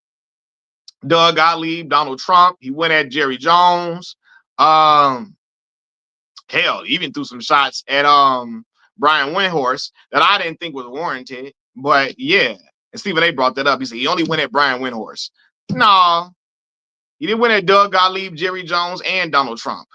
Doug Gottlieb, Donald Trump. He went at Jerry Jones. Hell, even threw some shots at Brian Windhorst that I didn't think was warranted. But yeah, and Stephen A. brought that up. He said he only went at Brian Windhorst. No, he didn't win at Doug Gottlieb, Jerry Jones, and Donald Trump.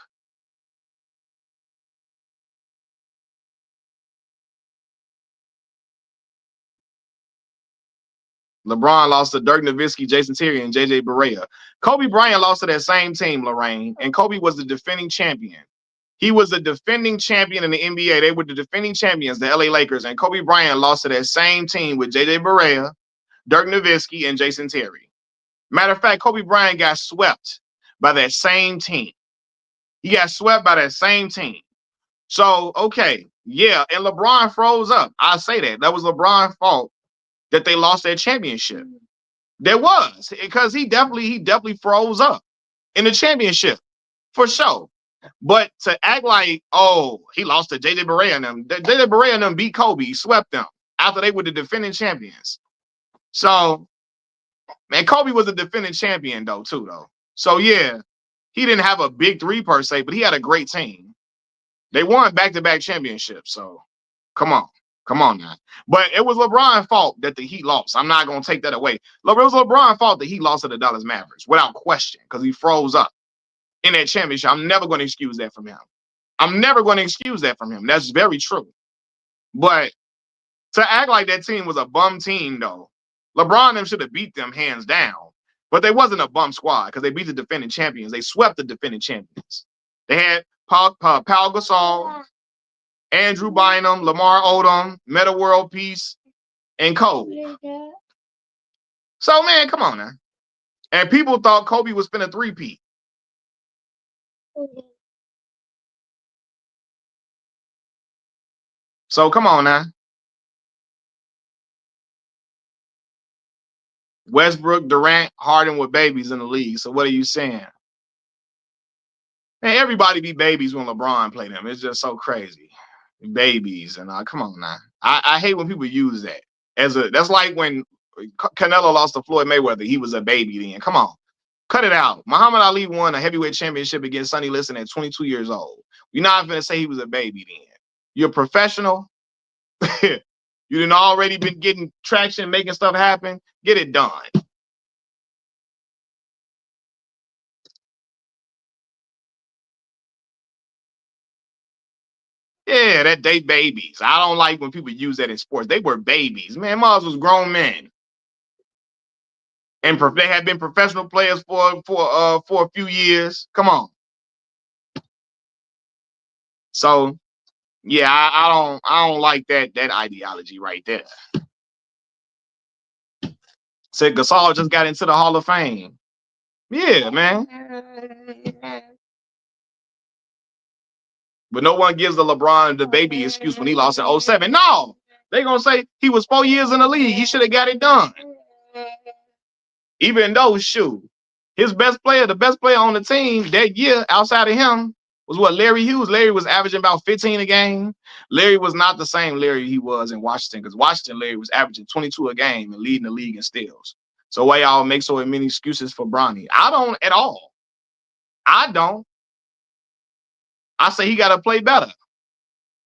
LeBron lost to Dirk Nowitzki, Jason Terry, and JJ Barea. Kobe Bryant lost to that same team, Lorraine, and Kobe was the defending champion. He was the defending champion in the NBA. They were the defending champions, the LA Lakers, and Kobe Bryant lost to that same team with JJ Barea, Dirk Nowitzki, and Jason Terry. Matter of fact, Kobe Bryant got swept by that same team. He got swept by that same team. So, okay, yeah, and LeBron froze up. I say that. That was LeBron's fault that they lost that championship. There was, because he definitely froze up in the championship, for sure. But to act like, oh, he lost to JJ Barea and them. JJ Barea and them beat Kobe, swept them after they were the defending champions. So, man, Kobe was a defending champion though, too, though. So yeah, he didn't have a big three per se, but he had a great team. They won back-to-back championships. So come on. Come on now. But it was LeBron's fault that the Heat lost. I'm not gonna take that away. It was LeBron's fault that he lost to the Dallas Mavericks without question because he froze up in that championship. I'm never going to excuse that from him. I'm never going to excuse that from him. That's very true. But to act like that team was a bum team, though, LeBron them should have beat them hands down. But they wasn't a bum squad because they beat the defending champions. They swept the defending champions. They had Paul Gasol, Andrew Bynum, Lamar Odom, Meta World Peace, and Kobe. So, man, come on now. And people thought Kobe was finna three-peat. So, come on now. Westbrook, Durant, Harden were babies in the league. So, what are you saying? Man, everybody be babies when LeBron played them. It's just so crazy. Babies. And come on now. I hate when people use that. That's like when Canelo lost to Floyd Mayweather. He was a baby then. Come on. Cut it out. Muhammad Ali won a heavyweight championship against Sonny Liston at 22 years old. You're not going to say he was a baby then. You're a professional. You done already been getting traction, making stuff happen. Get it done. Yeah, that they babies. I don't like when people use that in sports. They were babies. Man, Mars was grown men. And they had been professional players for a few years. Come on. So yeah, I don't like that ideology right there. Said Gasol just got into the Hall of Fame. Yeah, man. But no one gives the LeBron the baby excuse when he lost in 07. No, they gonna say he was 4 years in the league. He should have got it done. Even though, shoot, his best player, the best player on the team that year outside of him was what, Larry Hughes. Larry was averaging about 15 a game. Larry was not the same Larry he was in Washington because Washington Larry was averaging 22 a game and leading the league in steals. So why y'all make so many excuses for Bronny? I don't at all. I don't. I say he got to play better,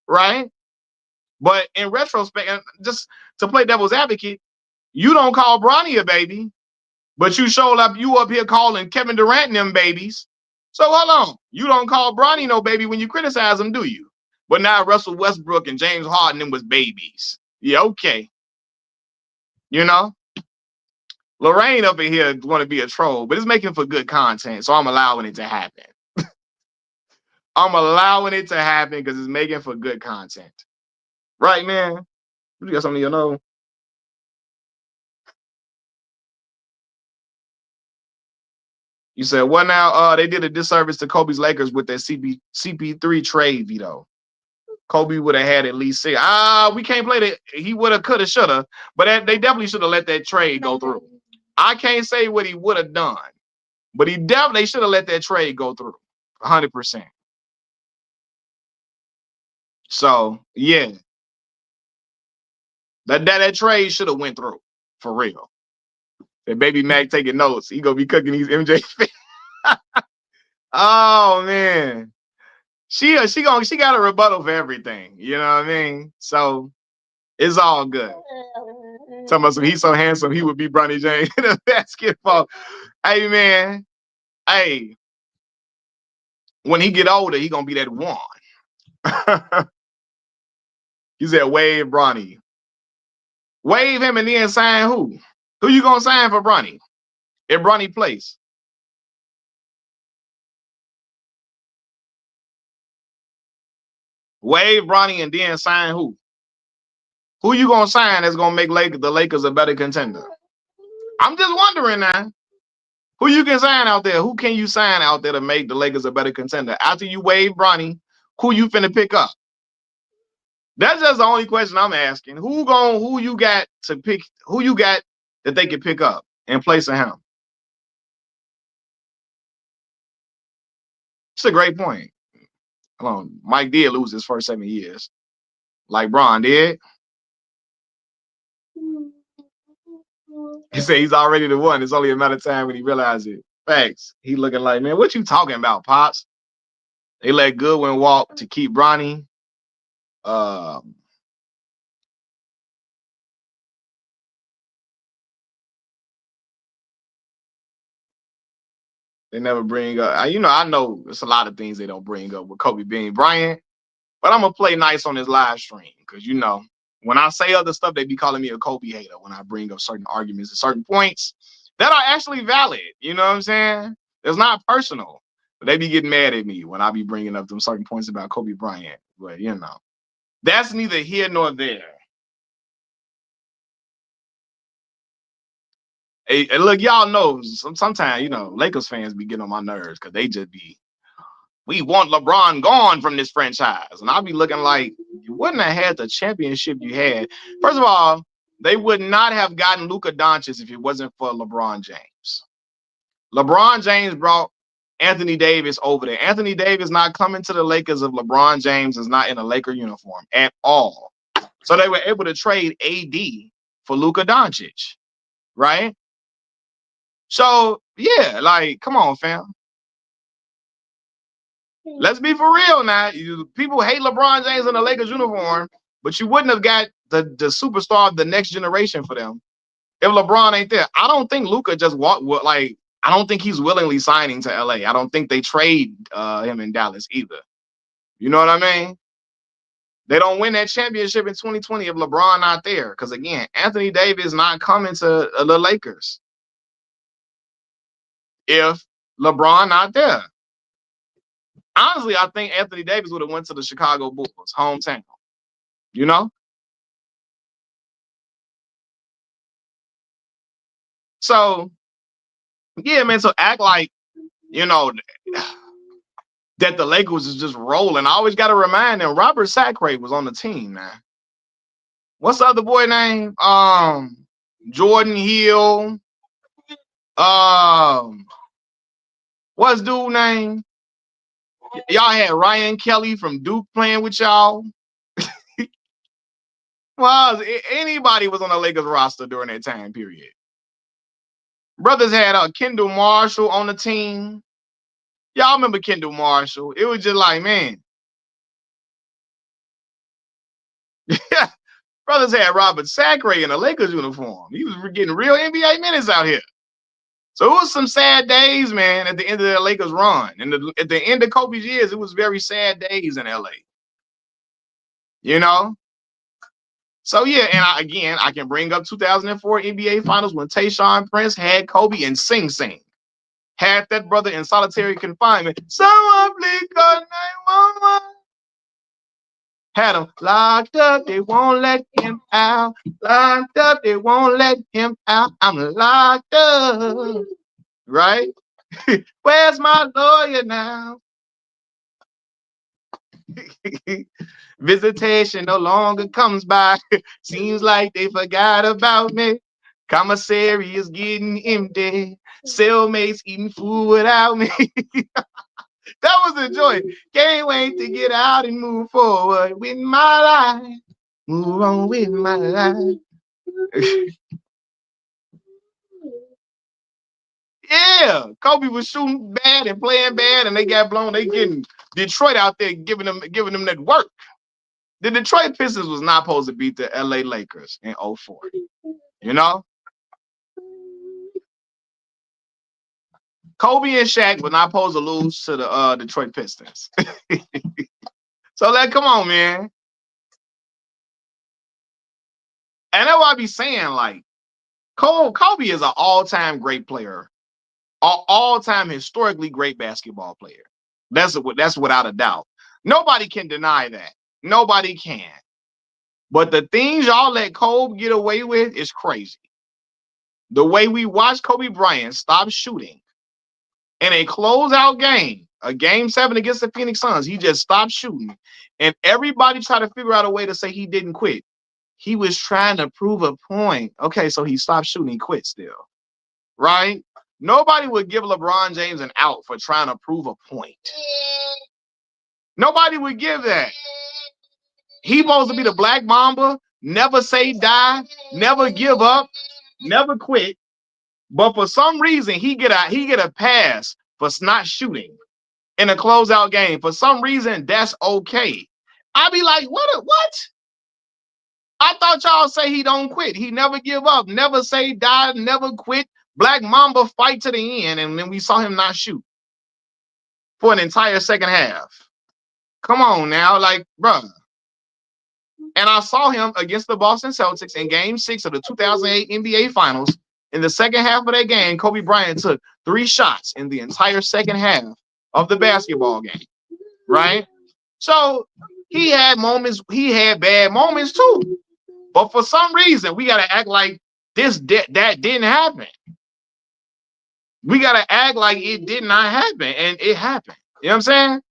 right? But in retrospect, and just to play devil's advocate, you don't call Bronny a baby, but you showed up, you up here calling Kevin Durant and them babies. So hold on. You don't call Bronny no baby when you criticize him, do you? But now Russell Westbrook and James Harden them was babies. Yeah, okay. You know? Lorraine up in here want to be a troll, but it's making for good content, so I'm allowing it to happen. I'm allowing it to happen because it's making for good content. Right, man? You got something you know? You said, what now? They did a disservice to Kobe's Lakers with their CP3 trade veto. Kobe would have had at least 6. We can't play that. He would have, could have, should have. But they definitely should have let that trade go through. I can't say what he would have done, but he definitely should have let that trade go through. 100%. So, yeah. That trade should have went through. For real. That baby Mac taking notes. He gonna be cooking these MJ. Oh man. She got a rebuttal for everything. You know what I mean? So it's all good. Talking about he's so handsome, he would be Bronny James in a basketball. Hey man, hey. When he get older, he gonna be that one. He said wave Bronny. Wave him and then sign who? Who you gonna sign for Bronny? If Bronny plays. Wave Bronny and then sign who? Who you gonna sign that's gonna make the Lakers a better contender? I'm just wondering now. Who you can sign out there? Who can you sign out there to make the Lakers a better contender? After you waive Bronny, who you finna pick up? That's just the only question I'm asking. Who you got to pick? Who you got that they can pick up in place of him? It's a great point. Hold on. Mike did lose his first 7 years. Like Bron did. He said he's already the one. It's only a matter of time when he realizes it. Facts. He looking like, man, what you talking about, Pops? They let Goodwin walk to keep Bronny. They never bring up. I know it's a lot of things they don't bring up with Kobe being Bryant, but I'm gonna play nice on this live stream because when I say other stuff, they be calling me a Kobe hater when I bring up certain arguments and certain points that are actually valid. You know what I'm saying? It's not personal, but they be getting mad at me when I be bringing up them certain points about Kobe Bryant. But that's neither here nor there. Hey, look, y'all know sometimes Lakers fans be getting on my nerves because they just be, we want LeBron gone from this franchise. And I'll be looking like, you wouldn't have had the championship you had. First of all, they would not have gotten Luka Doncic if it wasn't for LeBron James. LeBron James brought Anthony Davis over there. Anthony Davis not coming to the Lakers if LeBron James is not in a Laker uniform at all. So they were able to trade AD for Luka Doncic, right? So, yeah, like, come on, fam. Let's be for real now. People hate LeBron James in the Lakers uniform, but you wouldn't have got the superstar of the next generation for them if LeBron ain't there. I don't think Luka just I don't think he's willingly signing to LA. I don't think they trade him in Dallas either. You know what I mean? They don't win that championship in 2020 if LeBron not there. Because again, Anthony Davis not coming to the Lakers if LeBron not there. Honestly, I think Anthony Davis would have went to the Chicago Bulls, hometown. You know? So, yeah, man. So act like, that the Lakers is just rolling. I always got to remind them, Robert Sacre was on the team, man. What's the other boy name? Jordan Hill. What's dude name? Y'all had Ryan Kelly from Duke playing with y'all. Well, anybody was on the Lakers roster during that time period. Brothers had Kendall Marshall on the team. Y'all remember Kendall Marshall? It was just like, man. Brothers had Robert Sacre in a Lakers uniform. He was getting real NBA minutes out here. So it was some sad days, man, at the end of the Lakers run. And at the end of Kobe's years, it was very sad days in LA. So, yeah, and I can bring up 2004 NBA Finals when Tayshaun Prince had Kobe and Sing Sing. Had that brother in solitary confinement. Someone please call 911. Had him locked up, they won't let him out. Locked up, they won't let him out. I'm locked up. Right? Where's my lawyer now? Visitation no longer comes by. Seems like they forgot about me. Commissary is getting empty. Cellmates eating food without me. That was the joy. Can't wait to get out and move forward with my life. Move on with my life. Yeah, Kobe was shooting bad and playing bad, and they got blown. They getting Detroit out there giving them that work. The Detroit Pistons was not supposed to beat the LA Lakers in 04. Kobe and Shaq were not supposed to lose to the Detroit Pistons. So come on, man. And that's what I be saying, like, Kobe is an all-time great player, all-time historically great basketball player. That's without a doubt. Nobody can deny that. Nobody can. But the things y'all let Kobe get away with is crazy. The way we watched Kobe Bryant stop shooting in a closeout game, a game 7 against the Phoenix Suns, he just stopped shooting. And everybody tried to figure out a way to say he didn't quit. He was trying to prove a point. Okay, so he stopped shooting, he quit still. Right? Nobody would give LeBron James an out for trying to prove a point. Nobody would give that. He supposed to be the Black Mamba, never say die, never give up, never quit. But for some reason, he get a pass for not shooting in a closeout game. For some reason, that's okay. I be like, what? I thought y'all say he don't quit. He never give up, never say die, never quit. Black Mamba fight to the end, and then we saw him not shoot for an entire second half. Come on now, like, bruh. And I saw him against the Boston Celtics in Game 6 of the 2008 NBA Finals. In the second half of that game, Kobe Bryant took 3 shots in the entire second half of the basketball game, right? So he had moments, he had bad moments too. But for some reason, we got to act like that didn't happen. We got to act like it did not happen, and it happened. You know what I'm saying?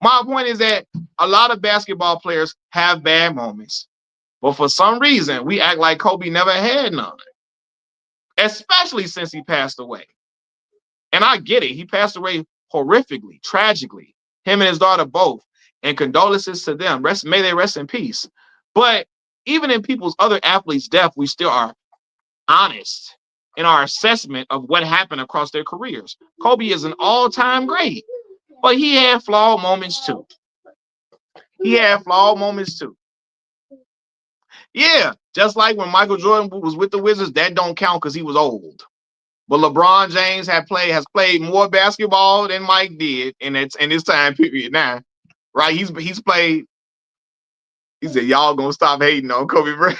My point is that a lot of basketball players have bad moments, but for some reason, we act like Kobe never had none, especially since he passed away. And I get it. He passed away horrifically, tragically. Him and his daughter both. And condolences to them. May they rest in peace. But even in people's other athletes' death, we still are honest in our assessment of what happened across their careers. Kobe is an all-time great, but he had flawed moments too. He had flawed moments too. Yeah, just like when Michael Jordan was with the Wizards, that don't count because he was old. But LeBron James has played more basketball than Mike did in this time period now. Right? He's played. He said, y'all gonna stop hating on Kobe Bryant.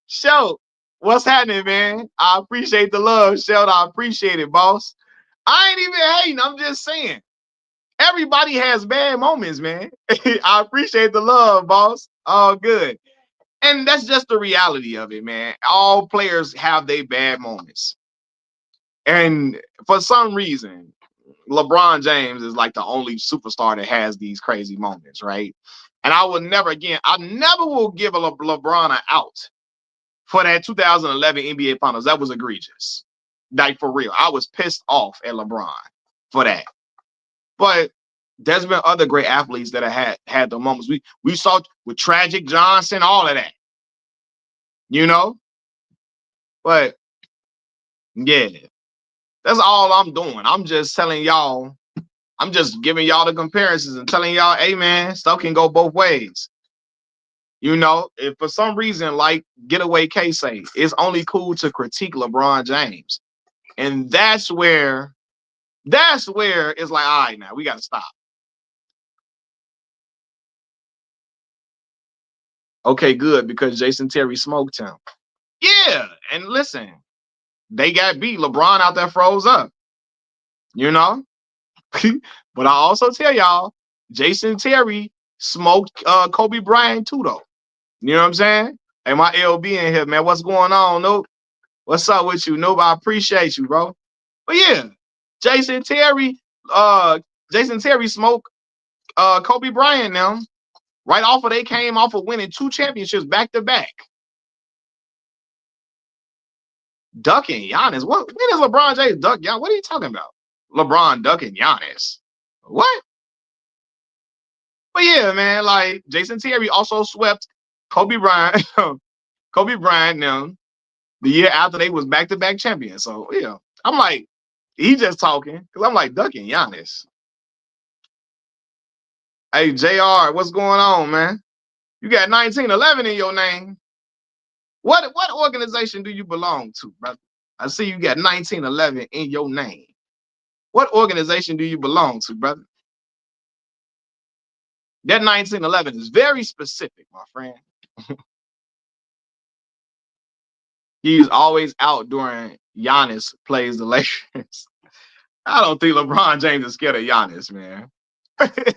Show, what's happening, man? I appreciate the love, Sheldon. I appreciate it, boss. I ain't even hating. I'm just saying. Everybody has bad moments, man. I appreciate the love, boss. All good. And that's just the reality of it, man. All players have their bad moments. And for some reason, LeBron James is like the only superstar that has these crazy moments, right? And I never will give a LeBron an out for that 2011 NBA Finals. That was egregious. Like, for real. I was pissed off at LeBron for that. But there's been other great athletes that have had the moments. We saw with Tragic Johnson, all of that. You know? But, yeah. That's all I'm doing. I'm just telling y'all. I'm just giving y'all the comparisons and telling y'all, hey, man, stuff can go both ways. You know, if for some reason, like Getaway K say, it's only cool to critique LeBron James. And that's where it's like, all right, now we got to stop. Okay, good, because Jason Terry smoked him. Yeah, and listen, they got beat. LeBron out there froze up, you know? But I also tell y'all, Jason Terry smoked Kobe Bryant too, though. You know what I'm saying? Hey, my LB in here, man. What's going on, Nope? What's up with you, Nope? I appreciate you, bro. But yeah, Jason Terry smoked Kobe Bryant now. Right off of they came off of winning 2 championships back to back. Ducking Giannis. When is LeBron James duck Giannis? What are you talking about? LeBron ducking Giannis. What? But yeah, man, like Jason Terry also swept Kobe Bryant, Kobe Bryant now the year after they was back-to-back champions. So yeah, I'm like, he just talking because I'm like ducking Giannis. Hey, JR, what's going on, man? You got 1911 in your name. What organization do you belong to, brother? I see you got 1911 in your name. What organization do you belong to, brother? That 1911 is very specific, my friend. He's always out during Giannis plays the Lakers. I don't think LeBron James is scared of Giannis, man.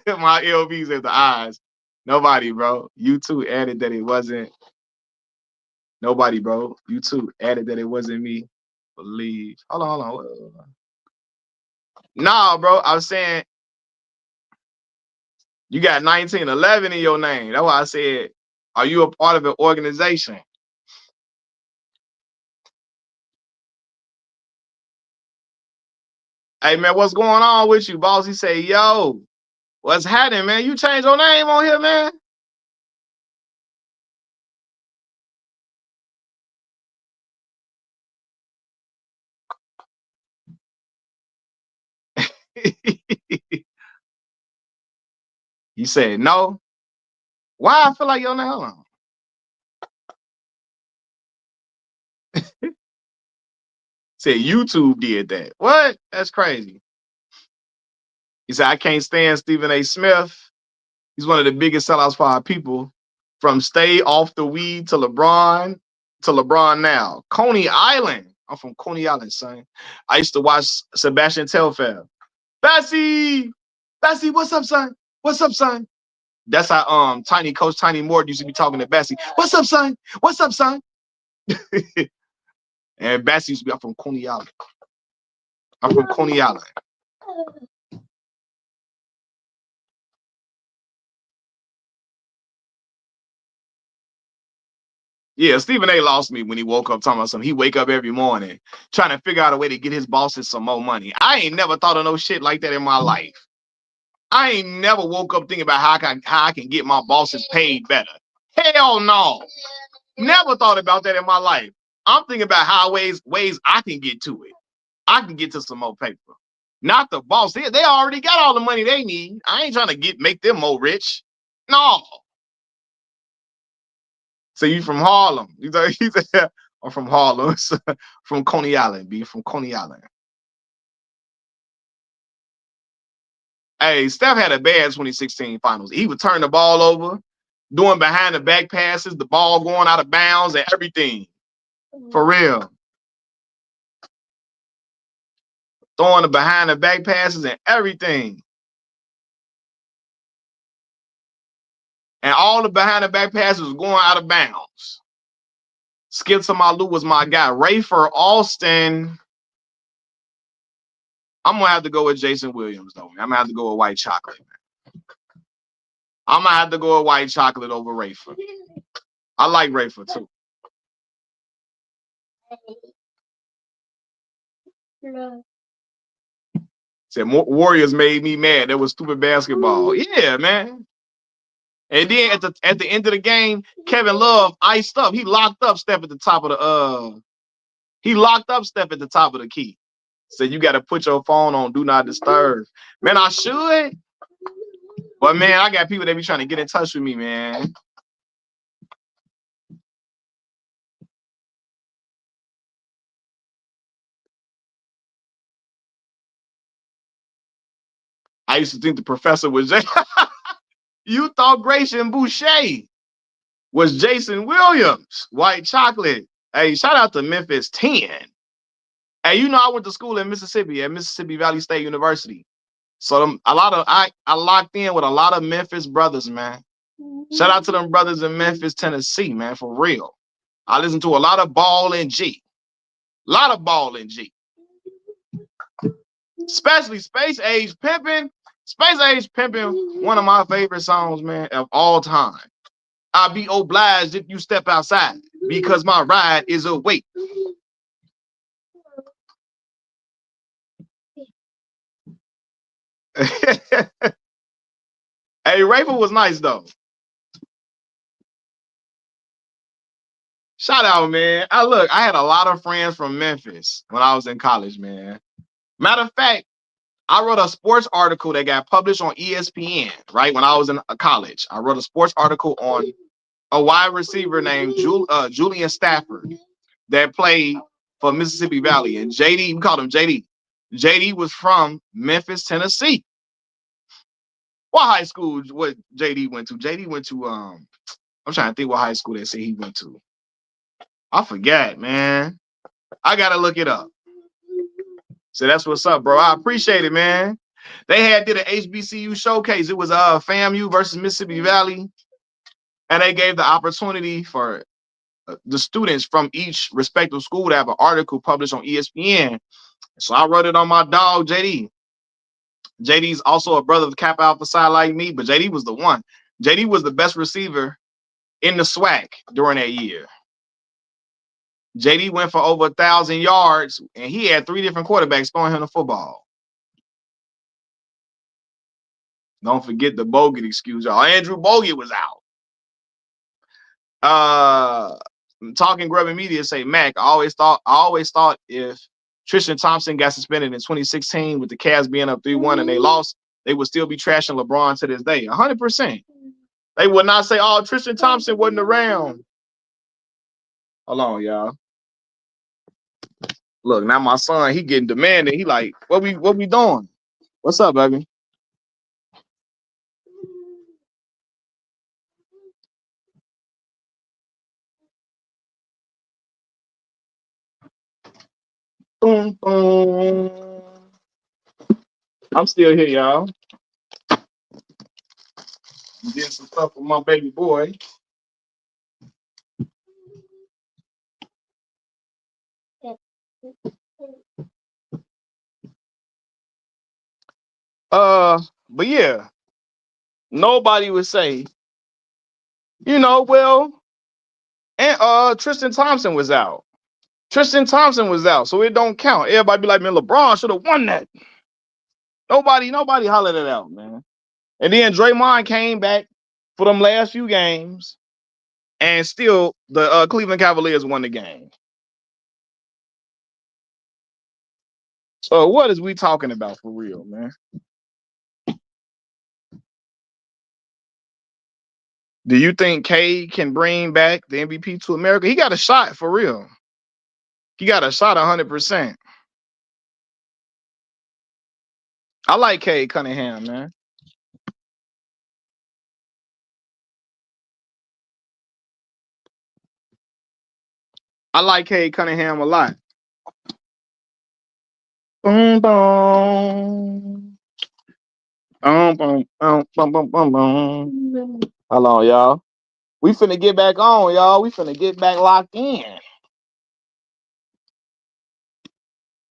My LVs at the eyes. Nobody, bro. You two added that it wasn't. Nobody, bro. You two added that it wasn't me. Believe. Hold on. Nah, bro. I was saying you got 1911 in your name. That's why I said, are you a part of an organization? Hey, man, what's going on with you, boss? He say, yo, what's happening, man? You changed your name on here, man? You said no. Why I feel like your name? Hold on. Said YouTube did that. What? That's crazy. He said, I can't stand Stephen A. Smith. He's one of the biggest sellouts for our people. From stay off the weed to LeBron now. Coney Island. I'm from Coney Island, son. I used to watch Sebastian Telfair. Bessie! Bessie, what's up, son? What's up, son? That's how Coach Tiny Moore used to be talking to Bessie. What's up, son? What's up, son? And Bessie used to be, I'm from Coney Island. I'm from Coney Island. Yeah, Stephen A lost me when he woke up talking about something. He wake up every morning trying to figure out a way to get his bosses some more money. I ain't never thought of no shit like that in my life. I ain't never woke up thinking about how I can get my bosses paid better. Hell no. Never thought about that in my life. I'm thinking about how ways I can get to it. I can get to some more paper. Not the boss. They already got all the money they need. I ain't trying to make them more rich. No. So you from Harlem? He's I'm from Harlem, from Coney Island. Be from Coney Island. Hey, Steph had a bad 2016 finals. He would turn the ball over, doing behind the back passes, the ball going out of bounds, and everything. For real. Throwing the behind the back passes and everything. And all the behind the back passes was going out of bounds. Skip to my Lou was my guy. Rayford Alston. I'm gonna have to go with Jason Williams though. I'm gonna have to go with White Chocolate. I'm gonna have to go with White Chocolate over Rayford. I like Rayford too. Said Warriors made me mad. That was stupid basketball. Yeah, man. And then at the end of the game, Kevin Love iced up. He locked up Steph at the top of the key. Said you got to put your phone on do not disturb. Man, I should. But man, I got people that be trying to get in touch with me, man. I used to think the professor was You thought Grayson Boucher was Jason Williams, White Chocolate. Hey, shout out to Memphis 10. Hey, you know I went to school in Mississippi at Mississippi Valley State University. So I locked in with a lot of Memphis brothers, man. Shout out to them brothers in Memphis, Tennessee, man, for real. I listen to a lot of Ball and G. A lot of Ball and G. Especially Space Age Pimpin'. Space Age Pimpin', one of my favorite songs, man, of all time. I'll be obliged if you step outside because my ride is a wait. Hey, Rayford was nice though. Shout out, man. I had a lot of friends from Memphis when I was in college, man. Matter of fact, I wrote a sports article that got published on ESPN, right? When I was in college. I wrote a sports article on a wide receiver named Julian Stafford that played for Mississippi Valley. And JD, we called him JD. JD was from Memphis, Tennessee. What high school what JD went to? JD went to I'm trying to think what high school they say he went to. I forget, man. I gotta look it up. So that's what's up, bro. I appreciate it, man. They did an HBCU showcase. It was FAMU versus Mississippi Valley, and they gave the opportunity for the students from each respective school to have an article published on ESPN. So I wrote it on my dog JD. JD's also a brother of Kappa Alpha Psi like me, but JD was the one. JD was the best receiver in the SWAC during that year. JD went for over 1,000 yards, and he had 3 different quarterbacks throwing him the football. Don't forget the Bogut excuse, y'all. Andrew Bogut was out. Talking Grubby Media say, Mac, I always thought if Tristan Thompson got suspended in 2016 with the Cavs being up 3-1 and they lost, they would still be trashing LeBron to this day. 100%. They would not say, oh, Tristan Thompson wasn't around. Hold on, y'all. Look, now my son, he getting demanding. He like, what we doing? What's up, baby? Boom, boom. I'm still here, y'all. I'm getting some stuff for my baby boy. But yeah, nobody would say, well, and Tristan Thompson was out. Tristan Thompson was out, so it don't count. Everybody be like, man, LeBron should have won that. Nobody hollered it out, man. And then Draymond came back for them last few games, and still the Cleveland Cavaliers won the game. So what is we talking about for real, man? Do you think Cade can bring back the MVP to America? He got a shot for real. He got a shot 100%. I like Cade Cunningham, man. I like Cade Cunningham a lot. Boom, boom. Boom, boom, boom, boom, boom, boom, boom. Hold on, y'all. We finna get back on, y'all. We finna get back locked in.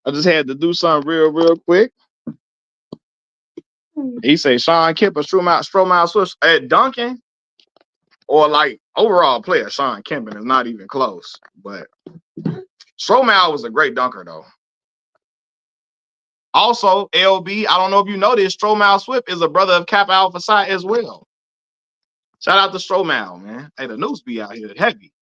I just had to do something real quick. He say Sean Kemp or Stromae Swift at Duncan, or like overall player. Sean Kemp is not even close. But Stromae was a great dunker though. Also, LB, I don't know if you know this, Stromae Swift is a brother of Kappa Alpha Psi as well. Shout out to Stromae, man. Hey, the news be out here heavy.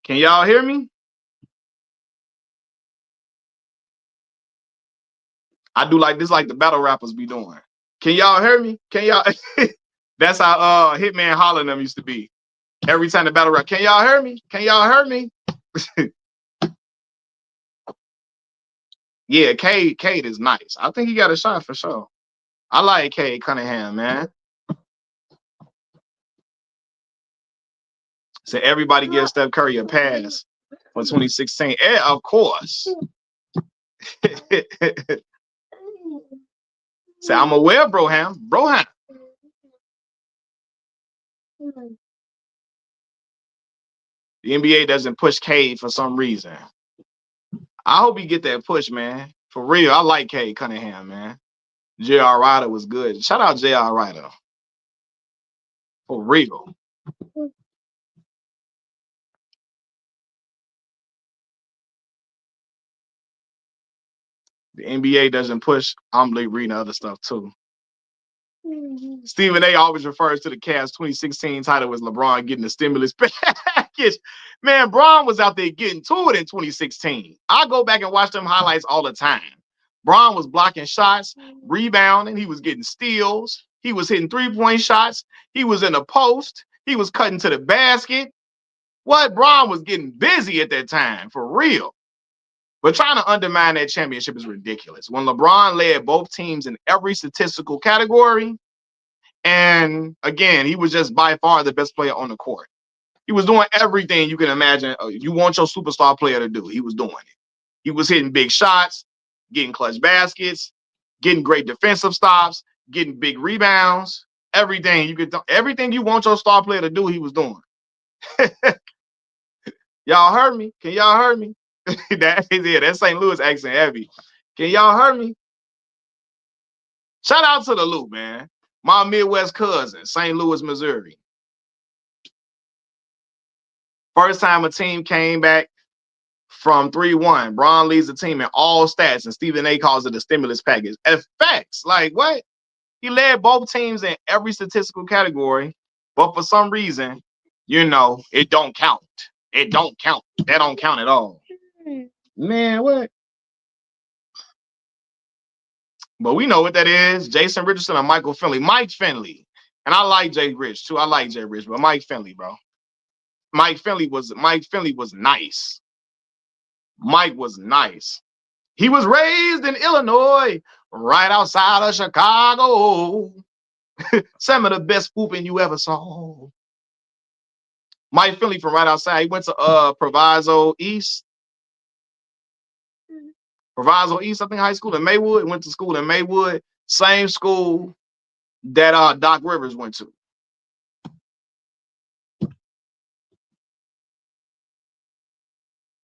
Can y'all hear me? I do like this, like the battle rappers be doing. Can y'all hear me? Can y'all? That's how Hitman Holler them used to be. Every time the battle rap, can y'all hear me? Can y'all hear me? Yeah, Cade is nice. I think he got a shot for sure. I like Cade Cunningham, man. So everybody gives Steph Curry a pass for 2016. Yeah, of course. Say, I'm aware, Broham. The NBA doesn't push Cade for some reason. I hope he get that push, man. For real, I like Cade Cunningham, man. J.R. Ryder was good. Shout out J.R. Ryder. For real. The NBA doesn't push. I'm reading other stuff too. Stephen A. always refers to the Cavs 2016 title as LeBron getting the stimulus package. Man, Bron was out there getting to it in 2016. I go back and watch them highlights all the time. Bron was blocking shots, rebounding. He was getting steals. He was hitting three-point shots. He was in the post. He was cutting to the basket. What? Bron was getting busy at that time, for real. But trying to undermine that championship is ridiculous. When LeBron led both teams in every statistical category, and again, he was just by far the best player on the court. He was doing everything you can imagine you want your superstar player to do. He was doing it. He was hitting big shots, getting clutch baskets, getting great defensive stops, getting big rebounds. Everything everything you want your star player to do, he was doing. Y'all heard me? Can y'all hear me? That's St. Louis accent heavy. Can y'all hear me? Shout out to the Loop, man. My Midwest cousin, St. Louis, Missouri. First time a team came back from 3-1. Bron leads the team in all stats, and Stephen A. calls it a stimulus package. Effects. Like, what? He led both teams in every statistical category, but for some reason, it don't count. It don't count. That don't count at all. Man, what? But we know what that is. Jason Richardson and Michael Finley. Mike Finley. And I like Jay Rich, too. I like Jay Rich, but Mike Finley, bro. Mike Finley was nice. Mike was nice. He was raised in Illinois, right outside of Chicago. Some of the best hooping you ever saw. Mike Finley from right outside. He went to Proviso East. Proviso East, I think, high school in Maywood. Went to school in Maywood. Same school that Doc Rivers went to.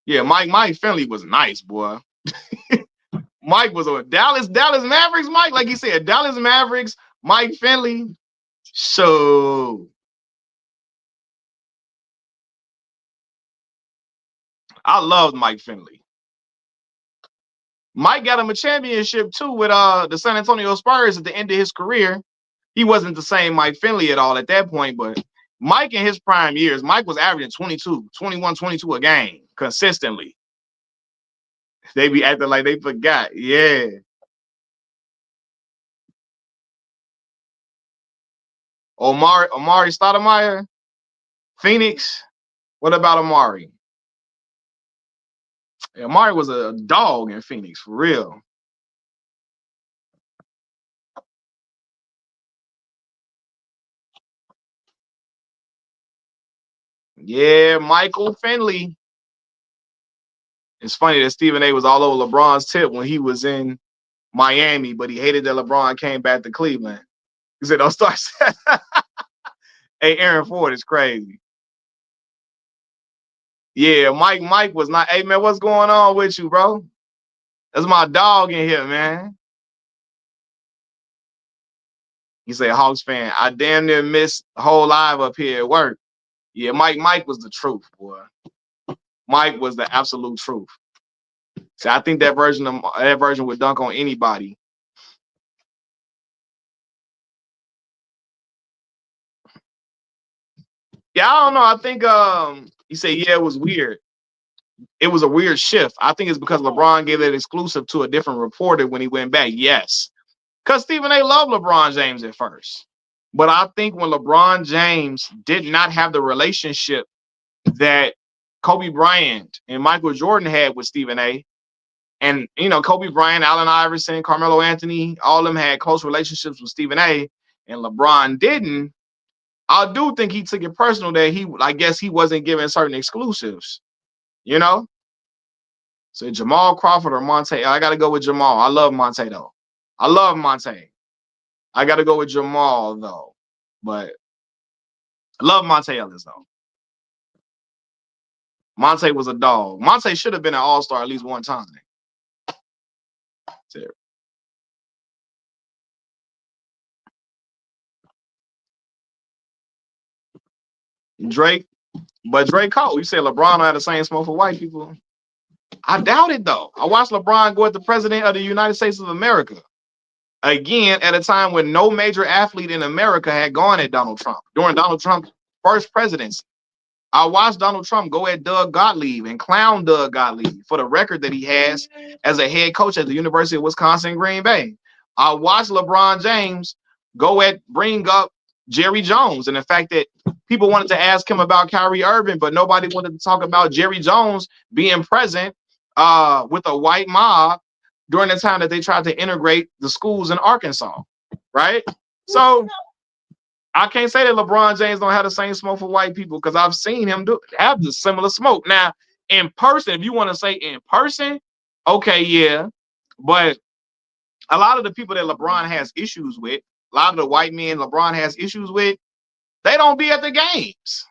Yeah, Mike Finley was nice, boy. Mike was a Dallas Mavericks, Mike. Like he said, Dallas Mavericks, Mike Finley. So I loved Mike Finley. Mike got him a championship too with the San Antonio Spurs at the end of his career. He wasn't the same Mike Finley at all at that point, but Mike in his prime years, Mike was averaging 22, 21, 22 a game consistently. They be acting like they forgot. Yeah. Omari Stoudemire, Phoenix. What about Amari? Amari was a dog in Phoenix, for real. Yeah, Michael Finley. It's funny that Stephen A was all over LeBron's tip when he was in Miami, but he hated that LeBron came back to Cleveland. He said, "Don't start." Hey, Aaron Ford is crazy. Yeah, Mike was not. Hey, man, what's going on with you, bro? That's my dog in here, man. He said, Hawks fan, I damn near missed the whole live up here at work. Yeah, Mike was the truth, boy. Mike was the absolute truth. So I think that version would dunk on anybody. Yeah, I don't know. I think he said, yeah, it was weird. It was a weird shift. I think it's because LeBron gave that exclusive to a different reporter when he went back. Yes. Because Stephen A loved LeBron James at first. But I think when LeBron James did not have the relationship that Kobe Bryant and Michael Jordan had with Stephen A, and Kobe Bryant, Allen Iverson, Carmelo Anthony, all of them had close relationships with Stephen A, and LeBron didn't. I do think he took it personal that I guess he wasn't given certain exclusives, you know? So Jamal Crawford or Monte, I got to go with Jamal. I love Monte, though. I love Monte. I got to go with Jamal, though. But I love Monte Ellis, though. Monte was a dog. Monte should have been an all-star at least one time. Drake, but Drake Cole, you said LeBron had the same smoke for white people. I doubt it, though. I watched LeBron go at the president of the United States of America. Again, at a time when no major athlete in America had gone at Donald Trump during Donald Trump's first presidency. I watched Donald Trump go at Doug Gottlieb and clown Doug Gottlieb for the record that he has as a head coach at the University of Wisconsin Green Bay. I watched LeBron James bring up Jerry Jones and the fact that people wanted to ask him about Kyrie Irving, but nobody wanted to talk about Jerry Jones being present with a white mob during the time that they tried to integrate the schools in Arkansas, right? So I can't say that LeBron James don't have the same smoke for white people because I've seen him have the similar smoke. Now, in person, if you want to say in person, okay, yeah. But a lot of the people that LeBron has issues with, a lot of the white men LeBron has issues with, they don't be at the games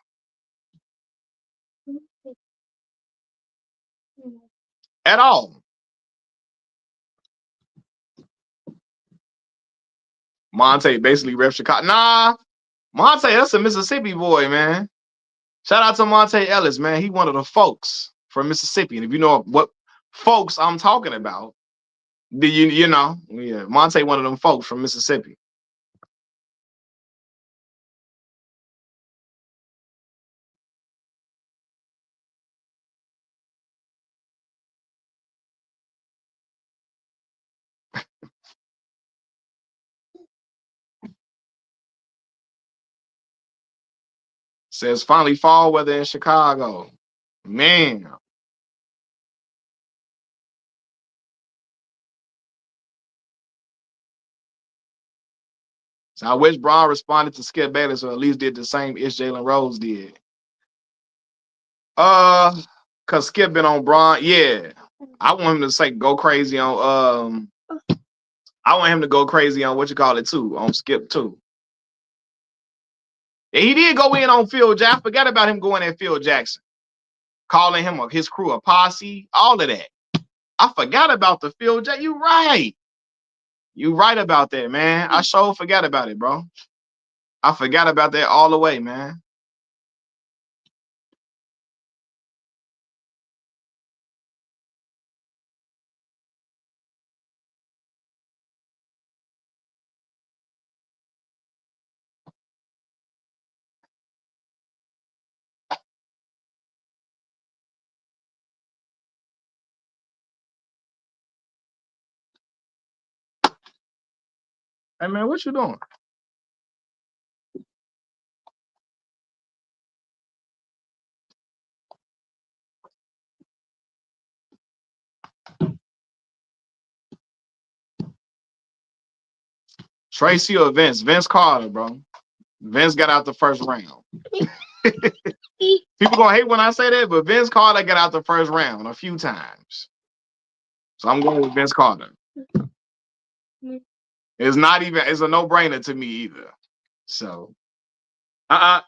at all. Monte basically rep Chicago. Nah, Monte, that's a Mississippi boy, man. Shout out to Monte Ellis, man. He one of the folks from Mississippi. And if you know what folks I'm talking about, do yeah, Monte one of them folks from Mississippi. Says finally fall weather in Chicago. Man. So I wish Braun responded to Skip Bayless or at least did the same ish Jalen Rose did. Cause Skip been on Braun. Yeah. I want him to say go crazy on I want him to go crazy on what you call it too, on Skip too. Yeah, he did go in on Phil Jackson. I forgot about him going at Phil Jackson, calling him or his crew a posse, all of that. I forgot about the Phil Jackson. You right. You right about that, man. I sure forgot about it, bro. I forgot about that all the way, man. Hey, man, what you doing? Tracy or Vince? Vince Carter, bro. Vince got out the first round. People gonna hate when I say that, but Vince Carter got out the first round a few times. So I'm going with Vince Carter. It's not even, it's a no-brainer to me either. So uh-uh.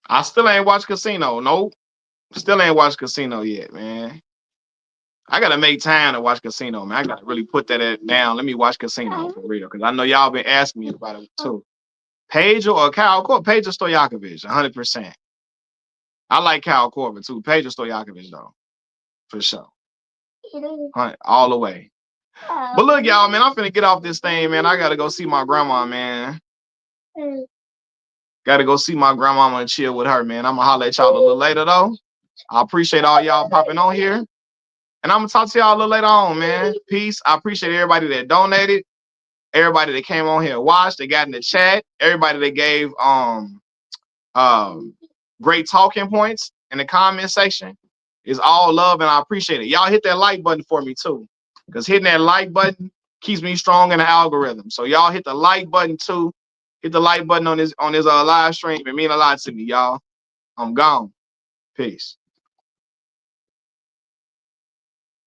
I still ain't watched Casino. Nope. Still ain't watched Casino yet, man. I gotta make time to watch Casino, man. I gotta really put that down. Let me watch Casino for real, because I know y'all been asking me about it too. Page or Kyle Corbin? Page or Stojakovic, 100%. I like Kyle Corbin too. Page or Stojakovic though, for sure. All the way. But look, y'all, man, I'm finna get off this thing, man. I gotta go see my grandma, man. Gotta go see my grandmama and chill with her, man. I'm gonna holler at y'all a little later though. I appreciate all y'all popping on here. And I'm gonna talk to y'all a little later on, man. Peace. I appreciate everybody that donated, everybody that came on here and watched, they got in the chat, everybody that gave great talking points in the comment section. It's all love and I appreciate it. Y'all hit that like button for me too. Because hitting that like button keeps me strong in the algorithm. So y'all hit the like button too. Hit the like button on this live stream. It means a lot to me, y'all. I'm gone. Peace.